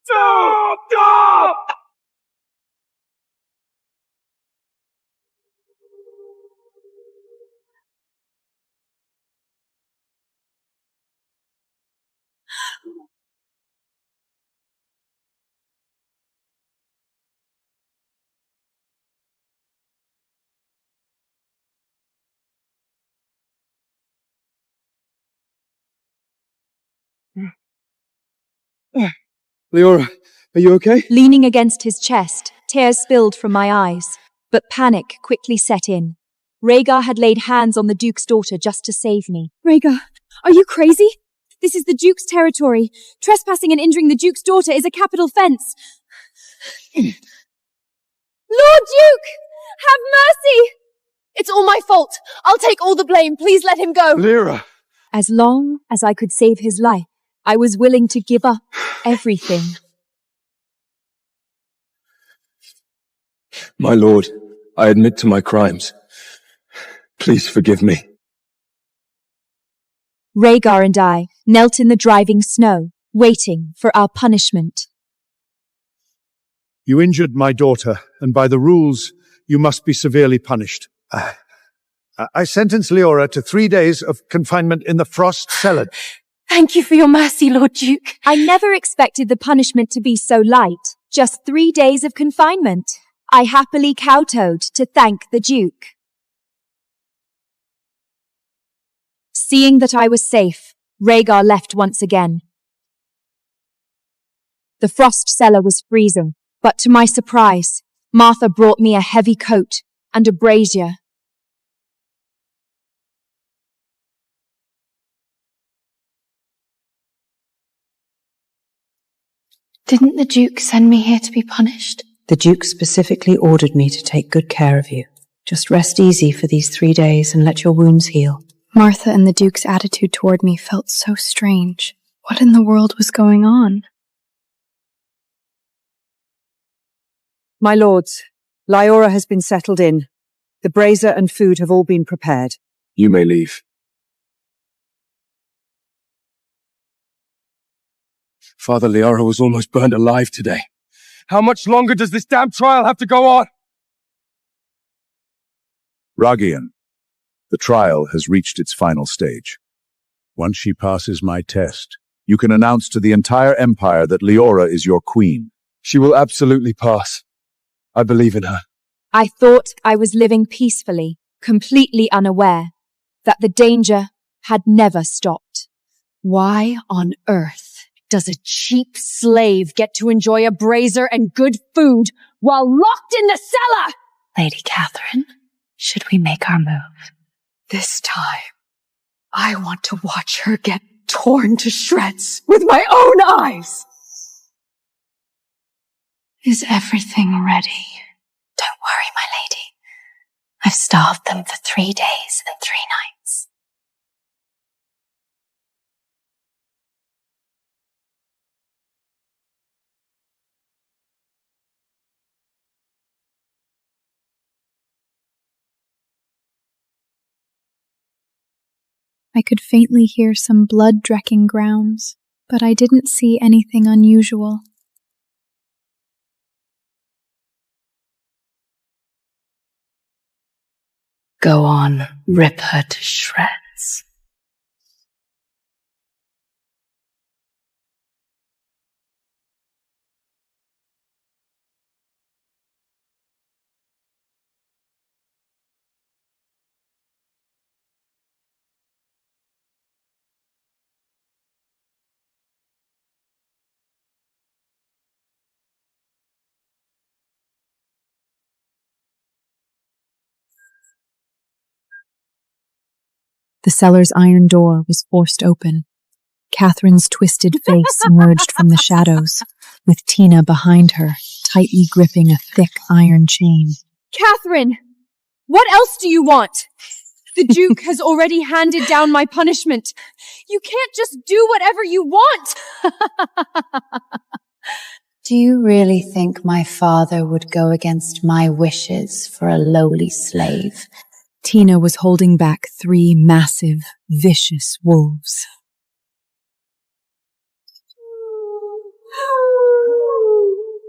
Speaker 9: Stop! Stop!
Speaker 4: Liora, are you okay?
Speaker 3: Leaning against his chest, tears spilled from my eyes. But panic quickly set in. Rhaegar had laid hands on the Duke's daughter just to save me.
Speaker 2: Rhaegar, are you crazy? This is the Duke's territory. Trespassing and injuring the Duke's daughter is a capital offense. Lord Duke! Have mercy! It's all my fault. I'll take all the blame. Please let him go.
Speaker 8: Liora!
Speaker 3: As long as I could save his life, I was willing to give up everything.
Speaker 8: My lord, I admit to my crimes. Please forgive me.
Speaker 3: Rhaegar and I knelt in the driving snow, waiting for our punishment.
Speaker 8: You injured my daughter, and by the rules, you must be severely punished. I sentence Liora to 3 days of confinement in the frost cellar.
Speaker 14: Thank you for your mercy, Lord Duke.
Speaker 3: I never expected the punishment to be so light. Just 3 days of confinement. I happily kowtowed to thank the Duke. Seeing that I was safe, Rhaegar left once again. The frost cellar was freezing, but to my surprise, Martha brought me a heavy coat and a brazier.
Speaker 11: Didn't the Duke send me here to be punished?
Speaker 15: The Duke specifically ordered me to take good care of you. Just rest easy for these 3 days and let your wounds heal.
Speaker 11: Martha and the Duke's attitude toward me felt so strange. What in the world was going on?
Speaker 7: My lords, Liora has been settled in. The brazier and food have all been prepared.
Speaker 8: You may leave.
Speaker 10: Father Liora was almost burned alive today. How much longer does this damn trial have to go on?
Speaker 13: Ragian, the trial has reached its final stage. Once she passes my test, you can announce to the entire Empire that Liora is your queen.
Speaker 10: She will absolutely pass. I believe in her.
Speaker 3: I thought I was living peacefully, completely unaware that the danger had never stopped.
Speaker 14: Why on earth does a cheap slave get to enjoy a brazier and good food while locked in the cellar?
Speaker 11: Lady Catherine, should we make our move?
Speaker 14: This time, I want to watch her get torn to shreds with my own eyes.
Speaker 11: Is everything ready? Don't worry, my lady. I've starved them for 3 days and 3 nights.
Speaker 1: I could faintly hear some blood-drecking grounds, but I didn't see anything unusual.
Speaker 11: Go on, rip her to shreds.
Speaker 12: The cellar's iron door was forced open. Catherine's twisted face emerged from the shadows, with Tina behind her, tightly gripping a thick iron chain.
Speaker 2: Catherine! What else do you want? The Duke has already handed down my punishment. You can't just do whatever you want!
Speaker 11: Do you really think my father would go against my wishes for a lowly slave?
Speaker 12: Tina was holding back 3 massive, vicious wolves.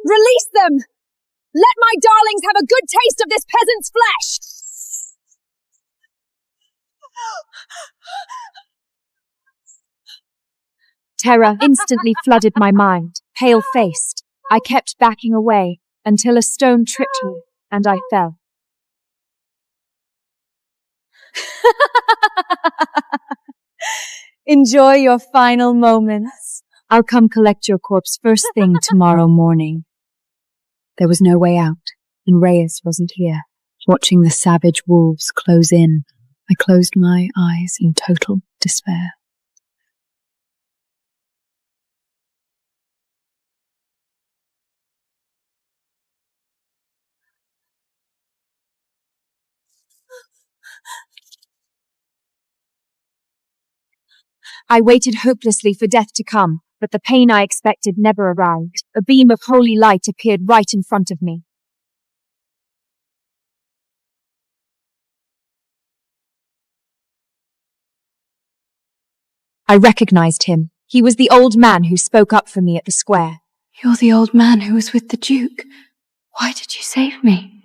Speaker 2: Release them! Let my darlings have a good taste of this peasant's flesh!
Speaker 3: Terror instantly flooded my mind, pale-faced. I kept backing away until a stone tripped me, and I fell.
Speaker 2: Enjoy your final moments.
Speaker 12: I'll come collect your corpse first thing tomorrow morning. There was no way out, and Reyes wasn't here. Watching the savage wolves close in, I closed my eyes in total despair.
Speaker 3: I waited hopelessly for death to come, but the pain I expected never arrived. A beam of holy light appeared right in front of me. I recognized him. He was the old man who spoke up for me at the square.
Speaker 11: You're the old man who was with the Duke. Why did you save me?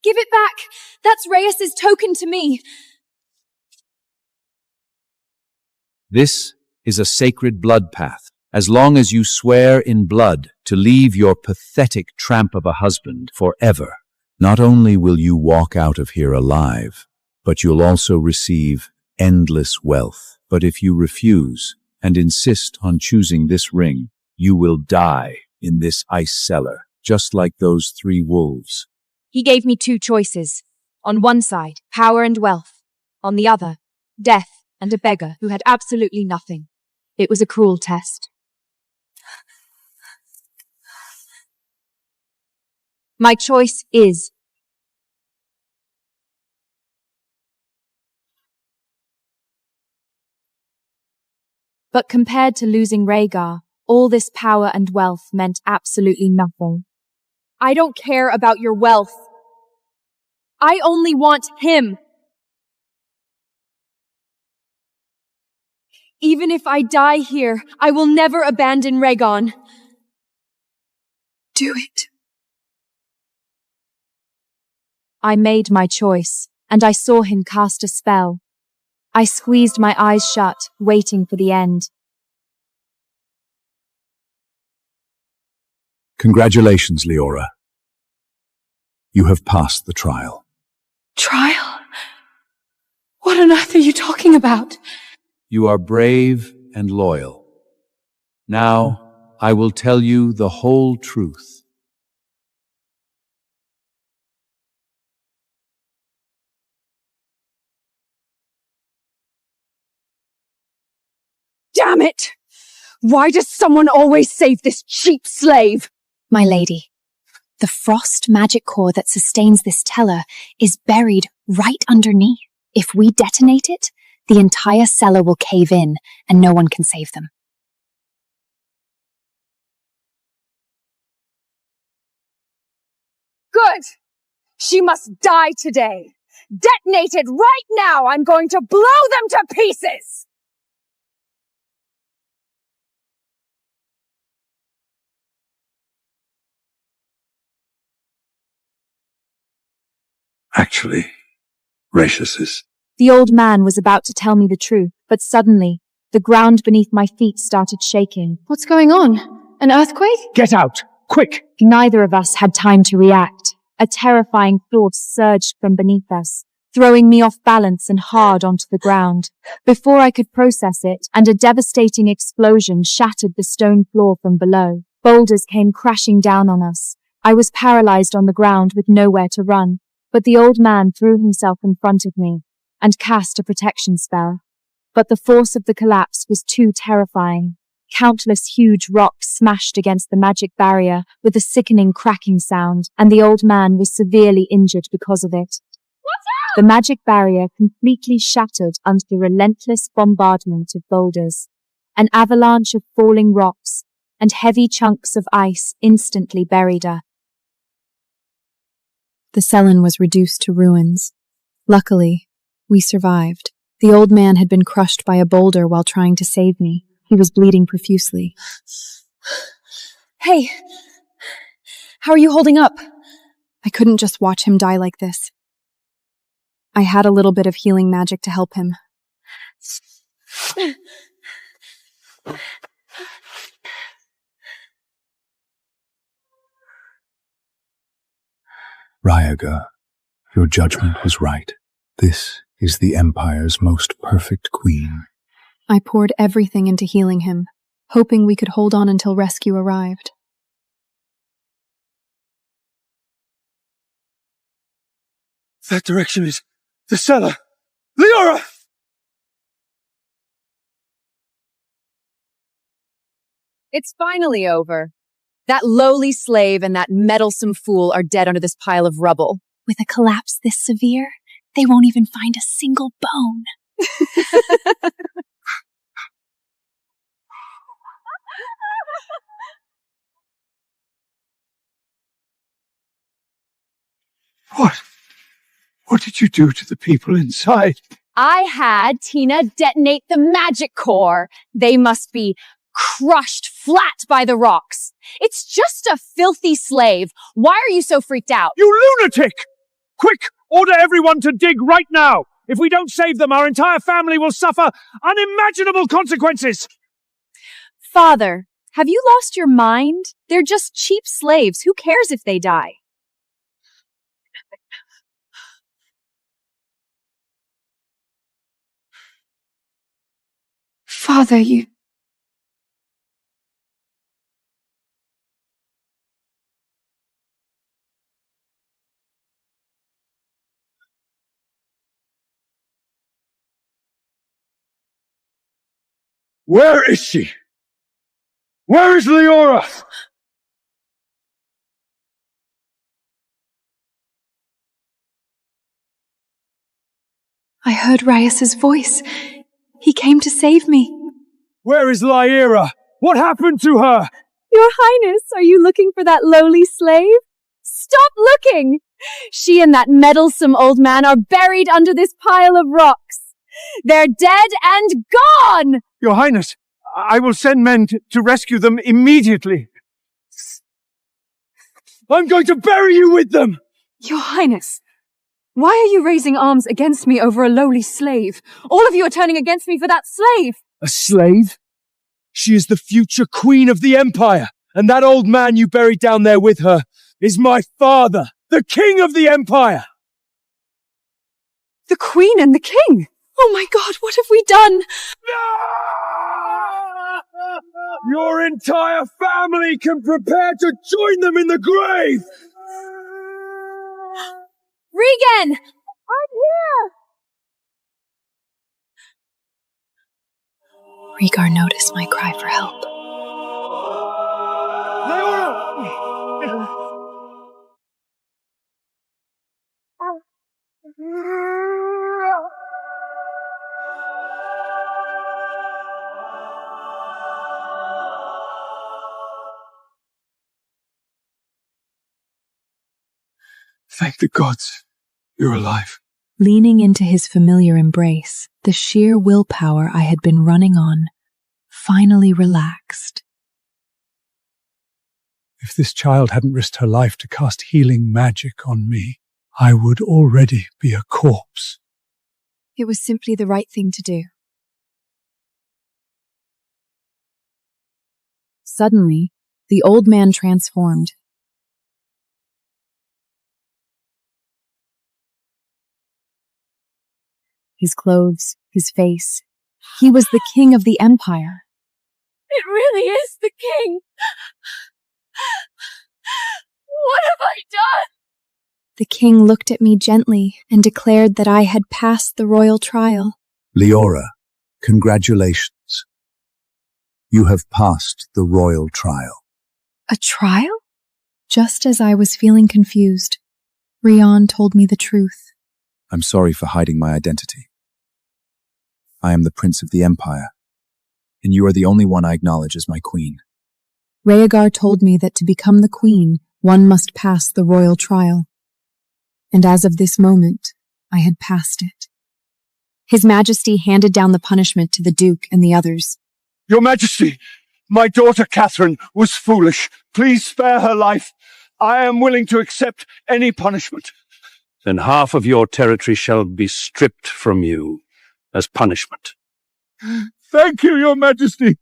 Speaker 1: Give it back! That's Reyes' token to me!
Speaker 13: This is a sacred blood path. As long as you swear in blood to leave your pathetic tramp of a husband forever, not only will you walk out of here alive, but you'll also receive endless wealth. But if you refuse and insist on choosing this ring, you will die in this ice cellar, just like those 3 wolves.
Speaker 3: He gave me 2 choices. On one side, power and wealth. On the other, death and a beggar who had absolutely nothing. It was a cruel test. My choice is... But compared to losing Rhaegar, all this power and wealth meant absolutely nothing. I don't care about your wealth. I only want him. Even if I die here, I will never abandon Rhaegar.
Speaker 1: Do it.
Speaker 3: I made my choice, and I saw him cast a spell. I squeezed my eyes shut, waiting for the end.
Speaker 13: Congratulations, Liora. You have passed the trial.
Speaker 1: Trial? What on earth are you talking about?
Speaker 13: You are brave and loyal. Now, I will tell you the whole truth.
Speaker 14: Damn it! Why does someone always save this cheap slave?
Speaker 12: My lady, the frost magic core that sustains this teller is buried right underneath. If we detonate it, the entire cellar will cave in and no one can save them.
Speaker 14: Good! She must die today! Detonate it right now! I'm going to blow them to pieces!
Speaker 6: Actually, Rhaegar is...
Speaker 3: The old man was about to tell me the truth, but suddenly, the ground beneath my feet started shaking.
Speaker 1: What's going on? An earthquake?
Speaker 10: Get out! Quick!
Speaker 3: Neither of us had time to react. A terrifying thought surged from beneath us, throwing me off balance and hard onto the ground. Before I could process it, and a devastating explosion shattered the stone floor from below. Boulders came crashing down on us. I was paralyzed on the ground with nowhere to run, but the old man threw himself in front of me and cast a protection spell. But the force of the collapse was too terrifying. Countless huge rocks smashed against the magic barrier with a sickening cracking sound, and the old man was severely injured because of it. The magic barrier completely shattered under the relentless bombardment of boulders. An avalanche of falling rocks and heavy chunks of ice instantly buried her.
Speaker 12: The Cellin was reduced to ruins. Luckily, we survived. The old man had been crushed by a boulder while trying to save me. He was bleeding profusely.
Speaker 1: Hey! How are you holding up?
Speaker 12: I couldn't just watch him die like this. I had a little bit of healing magic to help him.
Speaker 6: Rhaegar, your judgment was right. This is the Empire's most perfect queen.
Speaker 12: I poured everything into healing him, hoping we could hold on until rescue arrived.
Speaker 8: That direction is the cellar. Liora!
Speaker 14: It's finally over. That lowly slave and that meddlesome fool are dead under this pile of rubble.
Speaker 12: With a collapse this severe, they won't even find a single bone.
Speaker 8: What did you do to the people inside?
Speaker 14: I had Tina detonate the magic core. They must be crushed flat by the rocks. It's just a filthy slave. Why are you so freaked out?
Speaker 8: You lunatic! Quick! Order everyone to dig right now! If we don't save them, our entire family will suffer unimaginable consequences!
Speaker 3: Father, have you lost your mind? They're just cheap slaves. Who cares if they die?
Speaker 1: Father, you...
Speaker 8: Where is she? Where is Liora?
Speaker 1: I heard Raius's voice. He came to save me.
Speaker 8: Where is Liora? What happened to her?
Speaker 3: Your Highness, are you looking for that lowly slave? Stop looking! She and that meddlesome old man are buried under this pile of rocks. They're dead and gone!
Speaker 8: Your Highness, I will send men to rescue them immediately. I'm going to bury you with them!
Speaker 12: Your Highness, why are you raising arms against me over a lowly slave? All of you are turning against me for that slave!
Speaker 8: A slave? She is the future queen of the Empire, and that old man you buried down there with her is my father, the king of the Empire!
Speaker 12: The Queen and the King! Oh my God, what have we done?
Speaker 8: Your entire family can prepare to join them in the grave!
Speaker 3: Regan! I'm here!
Speaker 1: Rhaegar noticed my cry for help.
Speaker 8: Thank the gods, you're alive.
Speaker 1: Leaning into his familiar embrace, the sheer willpower I had been running on finally relaxed.
Speaker 8: If this child hadn't risked her life to cast healing magic on me, I would already be a corpse.
Speaker 1: It was simply the right thing to do.
Speaker 12: Suddenly, the old man transformed. His clothes, his face. He was the king of the Empire.
Speaker 14: It really is the king. What have I done?
Speaker 1: The king looked at me gently and declared that I had passed the royal trial.
Speaker 13: Liora, congratulations. You have passed the royal trial.
Speaker 1: A trial? Just as I was feeling confused, Rion told me the truth.
Speaker 13: I'm sorry for hiding my identity. I am the Prince of the Empire, and you are the only one I acknowledge as my queen.
Speaker 1: Rhaegar told me that to become the queen, one must pass the royal trial. And as of this moment, I had passed it.
Speaker 12: His Majesty handed down the punishment to the Duke and the others.
Speaker 8: Your Majesty, my daughter Catherine was foolish. Please spare her life. I am willing to accept any punishment.
Speaker 16: Then half of your territory shall be stripped from you as punishment.
Speaker 8: Thank you, Your Majesty.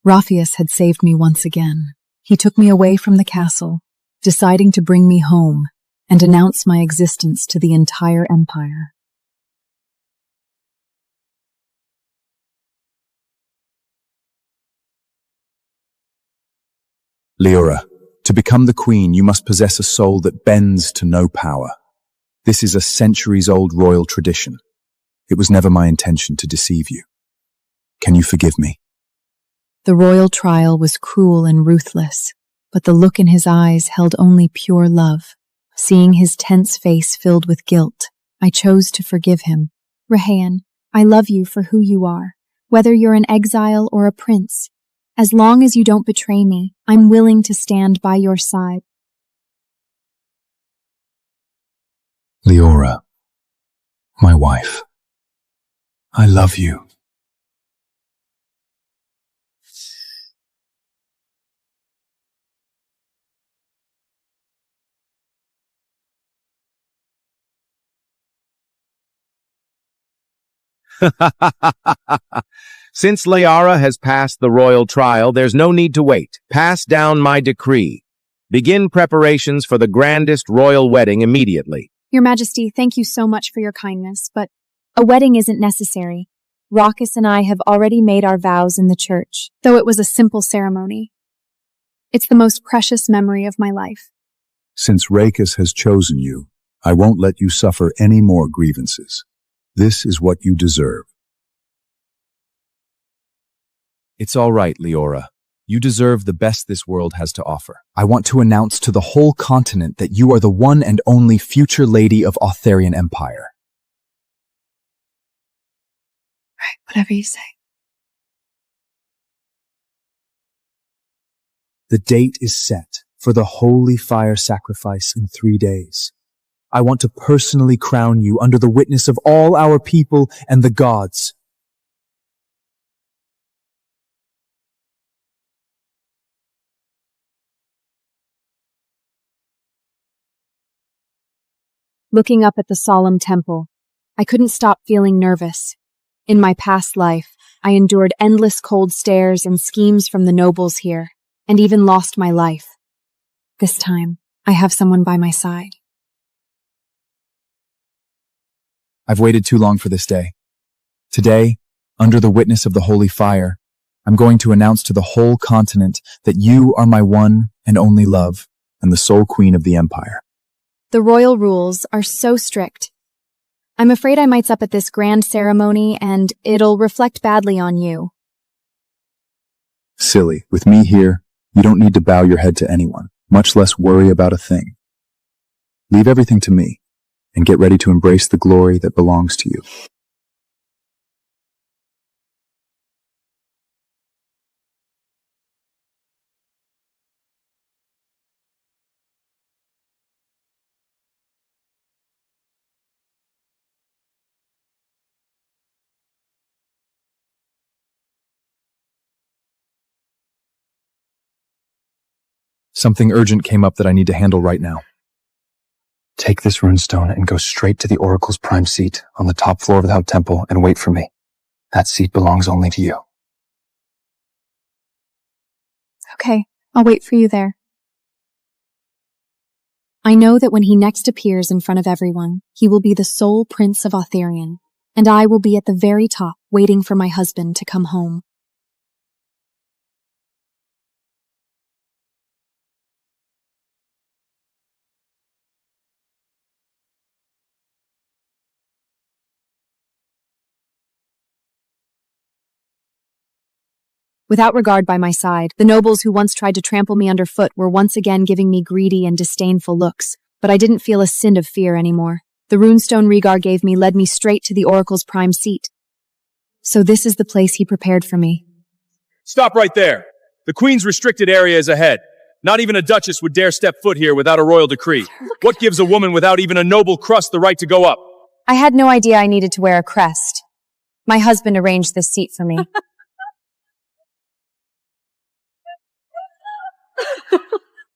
Speaker 1: Raphius had saved me once again. He took me away from the castle, deciding to bring me home and announce my existence to the entire empire.
Speaker 13: Liora, to become the queen, you must possess a soul that bends to no power. This is a centuries-old royal tradition. It was never my intention to deceive you. Can you forgive me?
Speaker 1: The royal trial was cruel and ruthless, but the look in his eyes held only pure love. Seeing his tense face filled with guilt, I chose to forgive him.
Speaker 3: Rahan, I love you for who you are, whether you're an exile or a prince. As long as you don't betray me, I'm willing to stand by your side.
Speaker 13: Liora, my wife, I love you.
Speaker 9: Since Liora has passed the royal trial, there's no need to wait. Pass down my decree. Begin preparations for the grandest royal wedding immediately.
Speaker 12: Your Majesty, thank you so much for your kindness, but a wedding isn't necessary. Raucus and I have already made our vows in the church, though it was a simple ceremony. It's the most precious memory of my life.
Speaker 13: Since Rhaegar has chosen you, I won't let you suffer any more grievances. This is what you deserve.
Speaker 4: It's all right, Liora. You deserve the best this world has to offer. I want to announce to the whole continent that you are the one and only future lady of Arthurian Empire.
Speaker 1: Right, whatever you say.
Speaker 4: The date is set for the holy fire sacrifice in 3 days. I want to personally crown you under the witness of all our people and the gods.
Speaker 12: Looking up at the solemn temple, I couldn't stop feeling nervous. In my past life, I endured endless cold stares and schemes from the nobles here, and even lost my life. This time, I have someone by my side.
Speaker 4: I've waited too long for this day. Today, under the witness of the holy fire, I'm going to announce to the whole continent that you are my one and only love and the sole queen of the empire.
Speaker 12: The royal rules are so strict. I'm afraid I might up at this grand ceremony and it'll reflect badly on you.
Speaker 13: Silly. With me here, you don't need to bow your head to anyone, much less worry about a thing. Leave everything to me, and get ready to embrace the glory that belongs to you.
Speaker 4: Something urgent came up that I need to handle right now.
Speaker 5: Take this runestone and go straight to the Oracle's prime seat on the top floor of the temple and wait for me. That seat belongs only to you.
Speaker 12: Okay, I'll wait for you there. I know that when he next appears in front of everyone, he will be the sole prince of Arthurian, and I will be at the very top waiting for my husband to come home. Without regard by my side, the nobles who once tried to trample me underfoot were once again giving me greedy and disdainful looks, but I didn't feel a sin of fear anymore. The runestone Rhaegar gave me led me straight to the Oracle's prime seat. So this is the place he prepared for me.
Speaker 17: Stop right there. The Queen's restricted area is ahead. Not even a duchess would dare step foot here without a royal decree. What gives a woman without even a noble crust the right to go up?
Speaker 2: I had no idea I needed to wear a crest. My husband arranged this seat for me.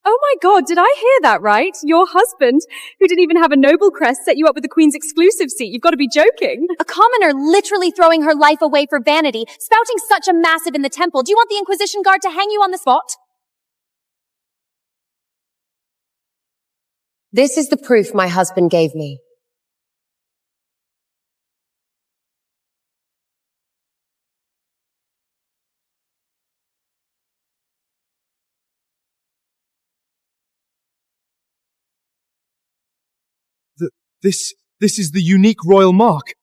Speaker 14: Oh my god, did I hear that right? Your husband, who didn't even have a noble crest, set you up with the Queen's exclusive seat. You've got to be joking.
Speaker 2: A commoner literally throwing her life away for vanity, spouting such a massive in the temple. Do you want the Inquisition guard to hang you on the spot?
Speaker 18: This is the proof my husband gave me.
Speaker 4: This is the unique royal mark.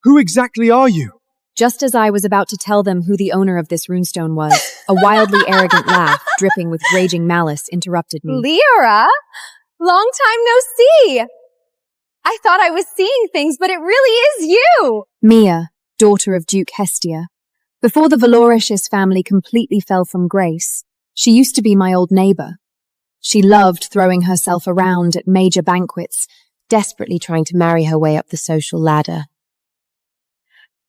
Speaker 4: Who exactly are you?
Speaker 12: Just as I was about to tell them who the owner of this runestone was, a wildly arrogant laugh, dripping with raging malice, interrupted me.
Speaker 2: Liora? Long time no see! I thought I was seeing things, but it really is you!
Speaker 12: Mia, daughter of Duke Hestia. Before the Valoricious family completely fell from grace, she used to be my old neighbor. She loved throwing herself around at major banquets,
Speaker 18: desperately trying to marry her way up the social ladder.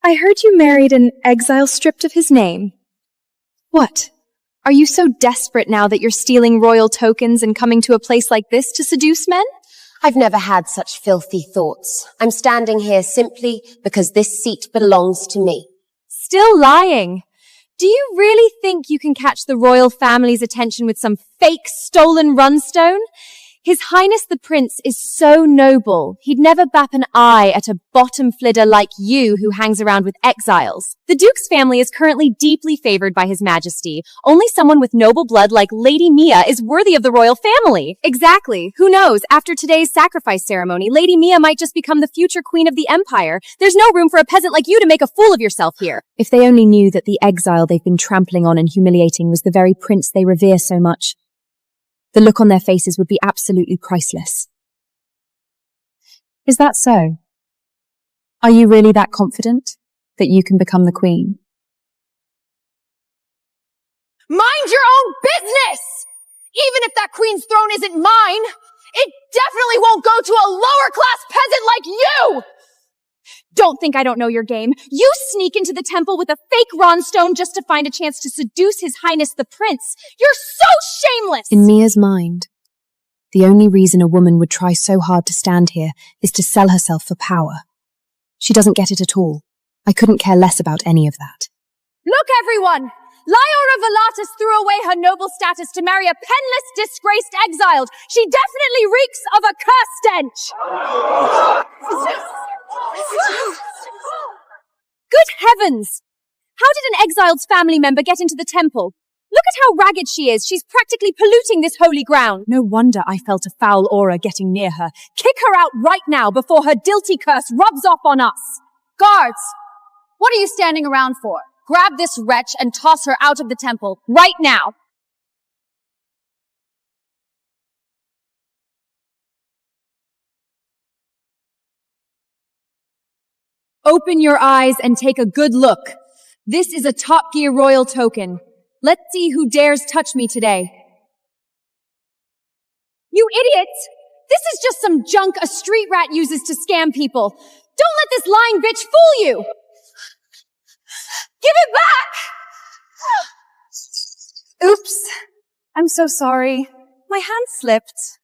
Speaker 1: I heard you married an exile stripped of his name.
Speaker 2: What? Are you so desperate now that you're stealing royal tokens and coming to a place like this to seduce men?
Speaker 18: I've never had such filthy thoughts. I'm standing here simply because this seat belongs to me.
Speaker 3: Still lying. Do you really think you can catch the royal family's attention with some fake stolen runstone? His Highness the Prince is so noble, he'd never bap an eye at a bottom flidder like you who hangs around with exiles. The Duke's family is currently deeply favored by His Majesty. Only someone with noble blood like Lady Mia is worthy of the royal family. Exactly. Who knows? After today's sacrifice ceremony, Lady Mia might just become the future queen of the empire. There's no room for a peasant like you to make a fool of yourself here. If they only knew that the exile they've been trampling on and humiliating was the very prince they revere so much. The look on their faces would be absolutely priceless. Is that so? Are you really that confident that you can become the queen?
Speaker 2: Mind your own business! Even if that queen's throne isn't mine, it definitely won't go to a lower-class peasant like you!
Speaker 3: Don't think I don't know your game. You sneak into the temple with a fake Ronstone just to find a chance to seduce His Highness the Prince. You're so shameless!
Speaker 12: In Mia's mind, the only reason a woman would try so hard to stand here is to sell herself for power. She doesn't get it at all. I couldn't care less about any of that.
Speaker 2: Look, everyone! Liora Velatus threw away her noble status to marry a penniless, disgraced exiled. She definitely reeks of a curse stench!
Speaker 3: Good heavens! How did an exiled's family member get into the temple? Look at how ragged she is. She's practically polluting this holy ground.
Speaker 12: No wonder I felt a foul aura getting near her.
Speaker 3: Kick her out right now before her guilty curse rubs off on us.
Speaker 2: Guards! What are you standing around for? Grab this wretch and toss her out of the temple right now.
Speaker 3: Open your eyes and take a good look. This is a Top Gear royal token. Let's see who dares touch me today. You idiots! This is just some junk a street rat uses to scam people. Don't let this lying bitch fool you! Give it back!
Speaker 1: Oops. I'm so sorry. My hand slipped.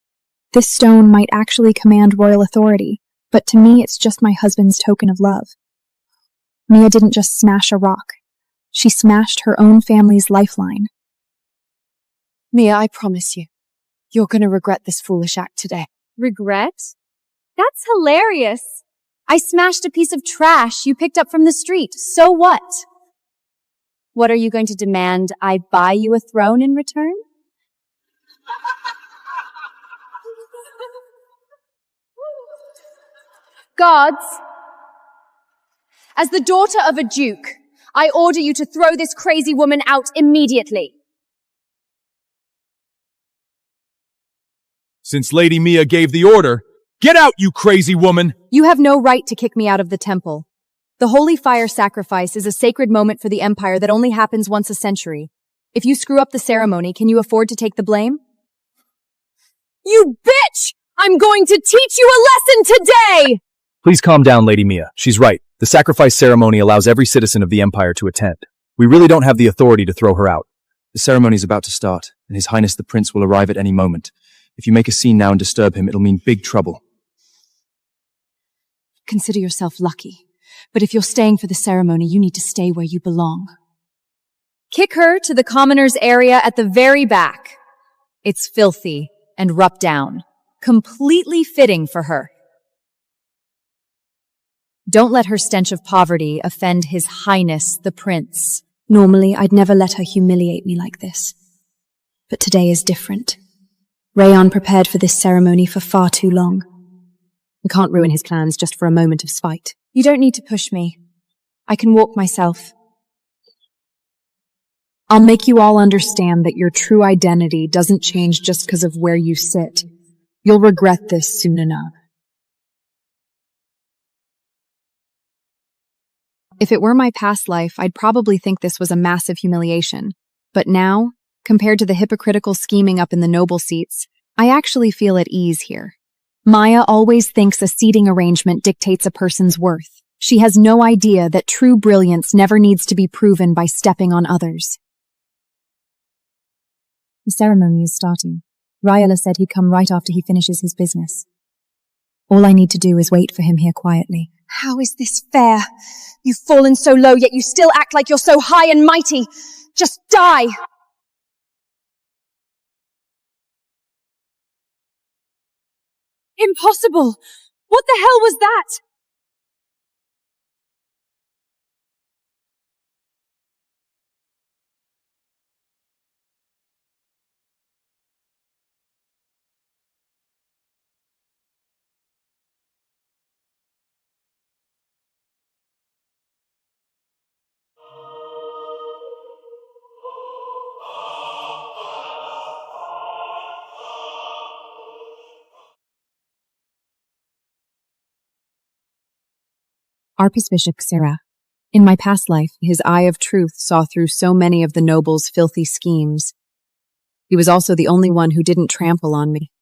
Speaker 12: This stone might actually command royal authority, but to me it's just my husband's token of love. Mia didn't just smash a rock. She smashed her own family's lifeline.
Speaker 1: Mia, I promise you, you're gonna regret this foolish act today.
Speaker 3: Regret? That's hilarious. I smashed a piece of trash you picked up from the street. So what? What are you going to demand? I buy you a throne in return? Guards, as the daughter of a duke, I order you to throw this crazy woman out immediately.
Speaker 17: Since Lady Mia gave the order, get out, you crazy woman!
Speaker 12: You have no right to kick me out of the temple. The holy fire sacrifice is a sacred moment for the Empire that only happens once a century. If you screw up the ceremony, can you afford to take the blame?
Speaker 3: You bitch! I'm going to teach you a lesson today!
Speaker 4: Please calm down, Lady Mia. She's right. The sacrifice ceremony allows every citizen of the Empire to attend. We really don't have the authority to throw her out. The ceremony is about to start, and His Highness the Prince will arrive at any moment. If you make a scene now and disturb him, it'll mean big trouble.
Speaker 12: Consider yourself lucky. But if you're staying for the ceremony, you need to stay where you belong.
Speaker 3: Kick her to the commoners' area at the very back. It's filthy and rubbed down. Completely fitting for her. Don't let her stench of poverty offend His Highness the Prince.
Speaker 12: Normally, I'd never let her humiliate me like this. But today is different. Rhaegar prepared for this ceremony for far too long. I can't ruin his plans just for a moment of spite.
Speaker 3: You don't need to push me. I can walk myself.
Speaker 12: I'll make you all understand that your true identity doesn't change just because of where you sit. You'll regret this soon enough. If it were my past life, I'd probably think this was a massive humiliation. But now, compared to the hypocritical scheming up in the noble seats, I actually feel at ease here. Maya always thinks a seating arrangement dictates a person's worth. She has no idea that true brilliance never needs to be proven by stepping on others. The ceremony is starting. Rhaegar said he'd come right after he finishes his business. All I need to do is wait for him here quietly.
Speaker 14: How is this fair? You've fallen so low, yet you still act like you're so high and mighty. Just die! Impossible! What the hell was that?
Speaker 12: Archbishop Sarah. In my past life, his eye of truth saw through so many of the noble's filthy schemes. He was also the only one who didn't trample on me.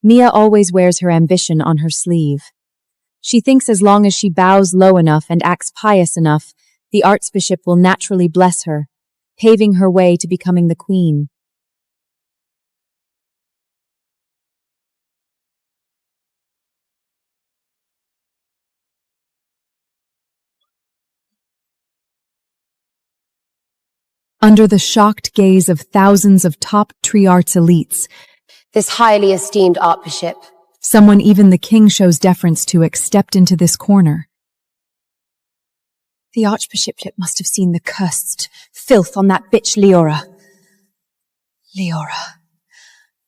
Speaker 12: Mia always wears her ambition on her sleeve. She thinks as long as she bows low enough and acts pious enough, the archbishop will naturally bless her, paving her way to becoming the queen. Under the shocked gaze of thousands of top triarchs elites,
Speaker 18: this highly esteemed archbishop,
Speaker 12: someone even the king shows deference to, stepped into this corner.
Speaker 14: The archbishopship must have seen the cursed filth on that bitch Liora. Liora,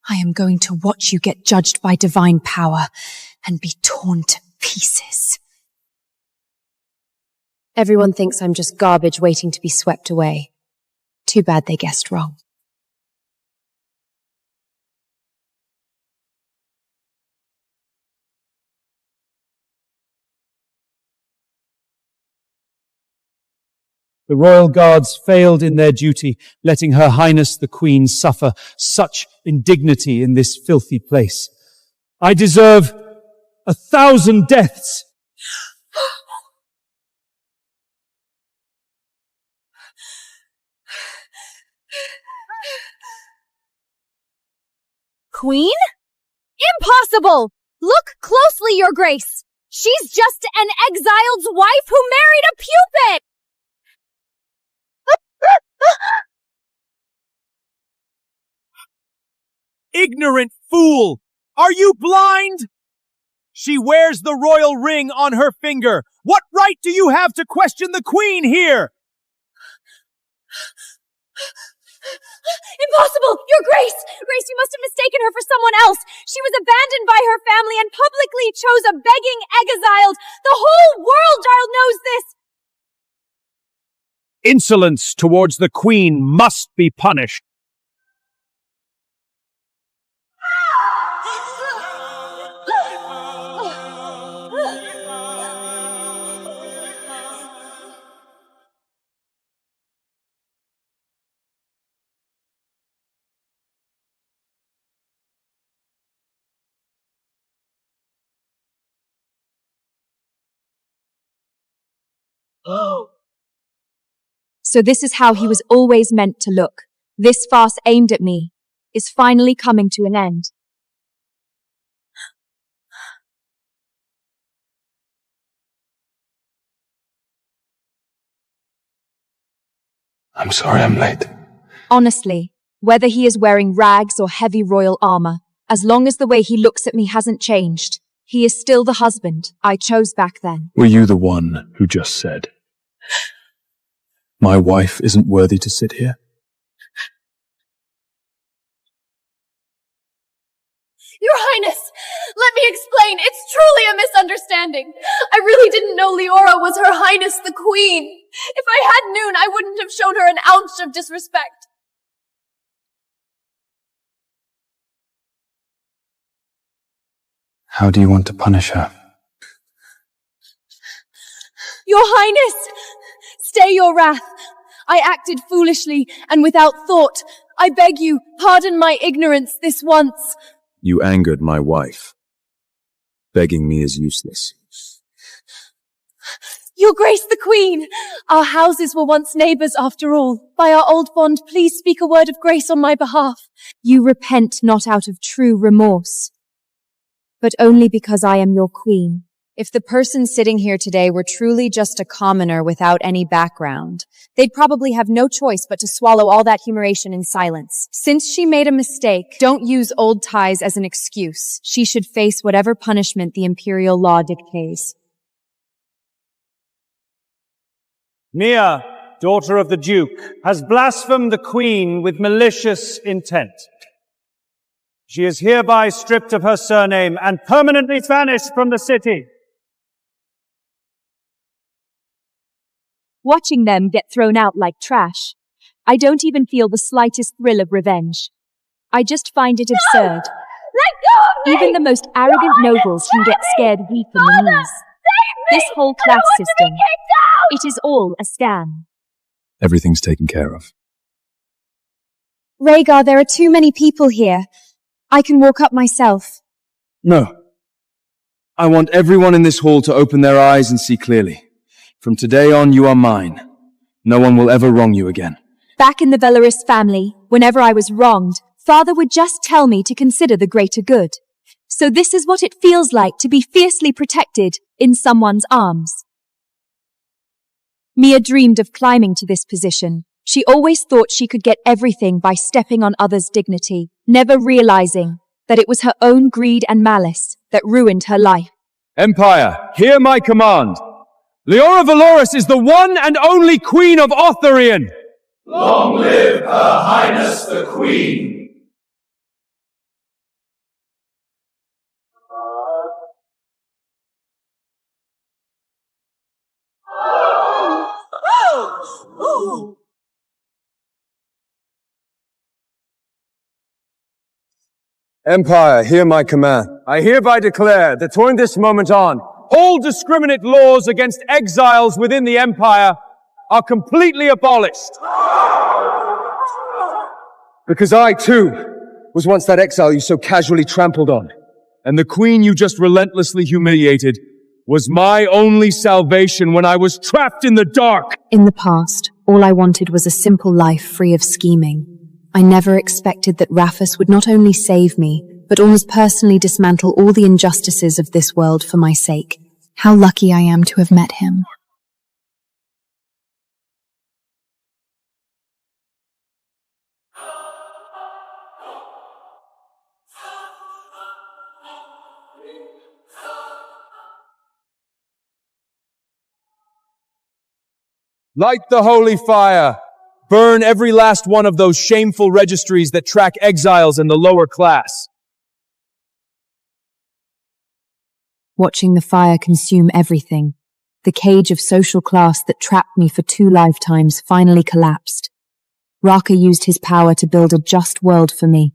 Speaker 14: I am going to watch you get judged by divine power and be torn to pieces.
Speaker 18: Everyone thinks I'm just garbage waiting to be swept away. Too bad they guessed wrong.
Speaker 4: The royal guards failed in their duty, letting Her Highness the Queen suffer such indignity in this filthy place. I deserve 1,000 deaths.
Speaker 14: Queen? Impossible! Look closely, Your Grace! She's just an exiled's wife who married a pupil!
Speaker 4: Ignorant fool! Are you blind? She wears the royal ring on her finger. What right do you have to question the queen here?
Speaker 14: Impossible! Your Grace! Grace, you must have mistaken her for someone else. She was abandoned by her family and publicly chose a begging exiled. The whole world knows this!
Speaker 17: Insolence towards the queen must be punished.
Speaker 3: So this is how he was always meant to look. This farce aimed at me is finally coming to an end.
Speaker 8: I'm sorry I'm late.
Speaker 3: Honestly, whether he is wearing rags or heavy royal armor, as long as the way he looks at me hasn't changed, he is still the husband I chose back then.
Speaker 8: Were you the one who just said, my wife isn't worthy to sit here?
Speaker 11: Your Highness, let me explain. It's truly a misunderstanding. I really didn't know Liora was Her Highness the Queen. If I had known, I wouldn't have shown her an ounce of disrespect.
Speaker 8: How do you want to punish her?
Speaker 14: Your Highness, stay your wrath. I acted foolishly and without thought. I beg you, pardon my ignorance this once.
Speaker 13: You angered my wife. Begging me is useless.
Speaker 14: Your Grace the Queen! Our houses were once neighbours after all. By our old bond, please speak a word of grace on my behalf.
Speaker 3: You repent not out of true remorse. but only because I am your queen. If the person sitting here today were truly just a commoner without any background, they'd probably have no choice but to swallow all that humiliation in silence. Since she made a mistake, don't use old ties as an excuse. She should face whatever punishment the imperial law dictates.
Speaker 19: Mia, daughter of the Duke, has blasphemed the Queen with malicious intent. She is hereby stripped of her surname and permanently banished from the city.
Speaker 3: Watching them get thrown out like trash, I don't even feel the slightest thrill of revenge. I just find it absurd.
Speaker 11: Let go of me!
Speaker 3: Even the most arrogant nobles can get scared weak on the knees. This whole class system, it is all a scam.
Speaker 4: Everything's taken care of.
Speaker 3: Rhaegar, there are too many people here. I can walk up myself.
Speaker 4: No. I want everyone in this hall to open their eyes and see clearly. From today on, you are mine. No one will ever wrong you again.
Speaker 3: Back in the Velaris family, whenever I was wronged, Father would just tell me to consider the greater good. So this is what it feels like to be fiercely protected in someone's arms. Mia dreamed of climbing to this position. She always thought she could get everything by stepping on others' dignity, never realizing that it was her own greed and malice that ruined her life.
Speaker 17: Empire, hear my command. Liora Valoris is the one and only Queen of Otharion!
Speaker 20: Long live Her Highness the Queen!
Speaker 10: Empire, hear my command. I hereby declare that from this moment on, all discriminate laws against exiles within the Empire are completely abolished. Because I, too, was once that exile you so casually trampled on.
Speaker 17: And the Queen you just relentlessly humiliated was my only salvation when I was trapped in the dark.
Speaker 12: In the past, all I wanted was a simple life free of scheming. I never expected that Raphus would not only save me, but almost personally dismantle all the injustices of this world for my sake. How lucky I am to have met him.
Speaker 17: Light the holy fire. Burn every last one of those shameful registries that track exiles in the lower class.
Speaker 12: Watching the fire consume everything, the cage of social class that trapped me for 2 lifetimes finally collapsed. Rhaegar used his power to build a just world for me.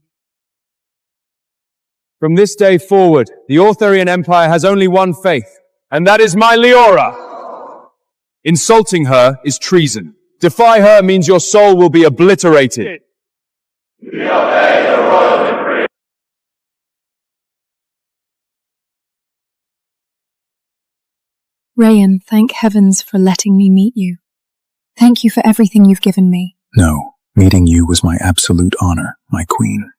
Speaker 17: From this day forward, the Arthurian Empire has only one faith, and that is my Liora. Insulting her is treason. Defy her means your soul will be obliterated.
Speaker 20: We obey the royal decree.
Speaker 1: Rhaegar, thank heavens for letting me meet you. Thank you for everything you've given me.
Speaker 4: No, meeting you was my absolute honor, my queen.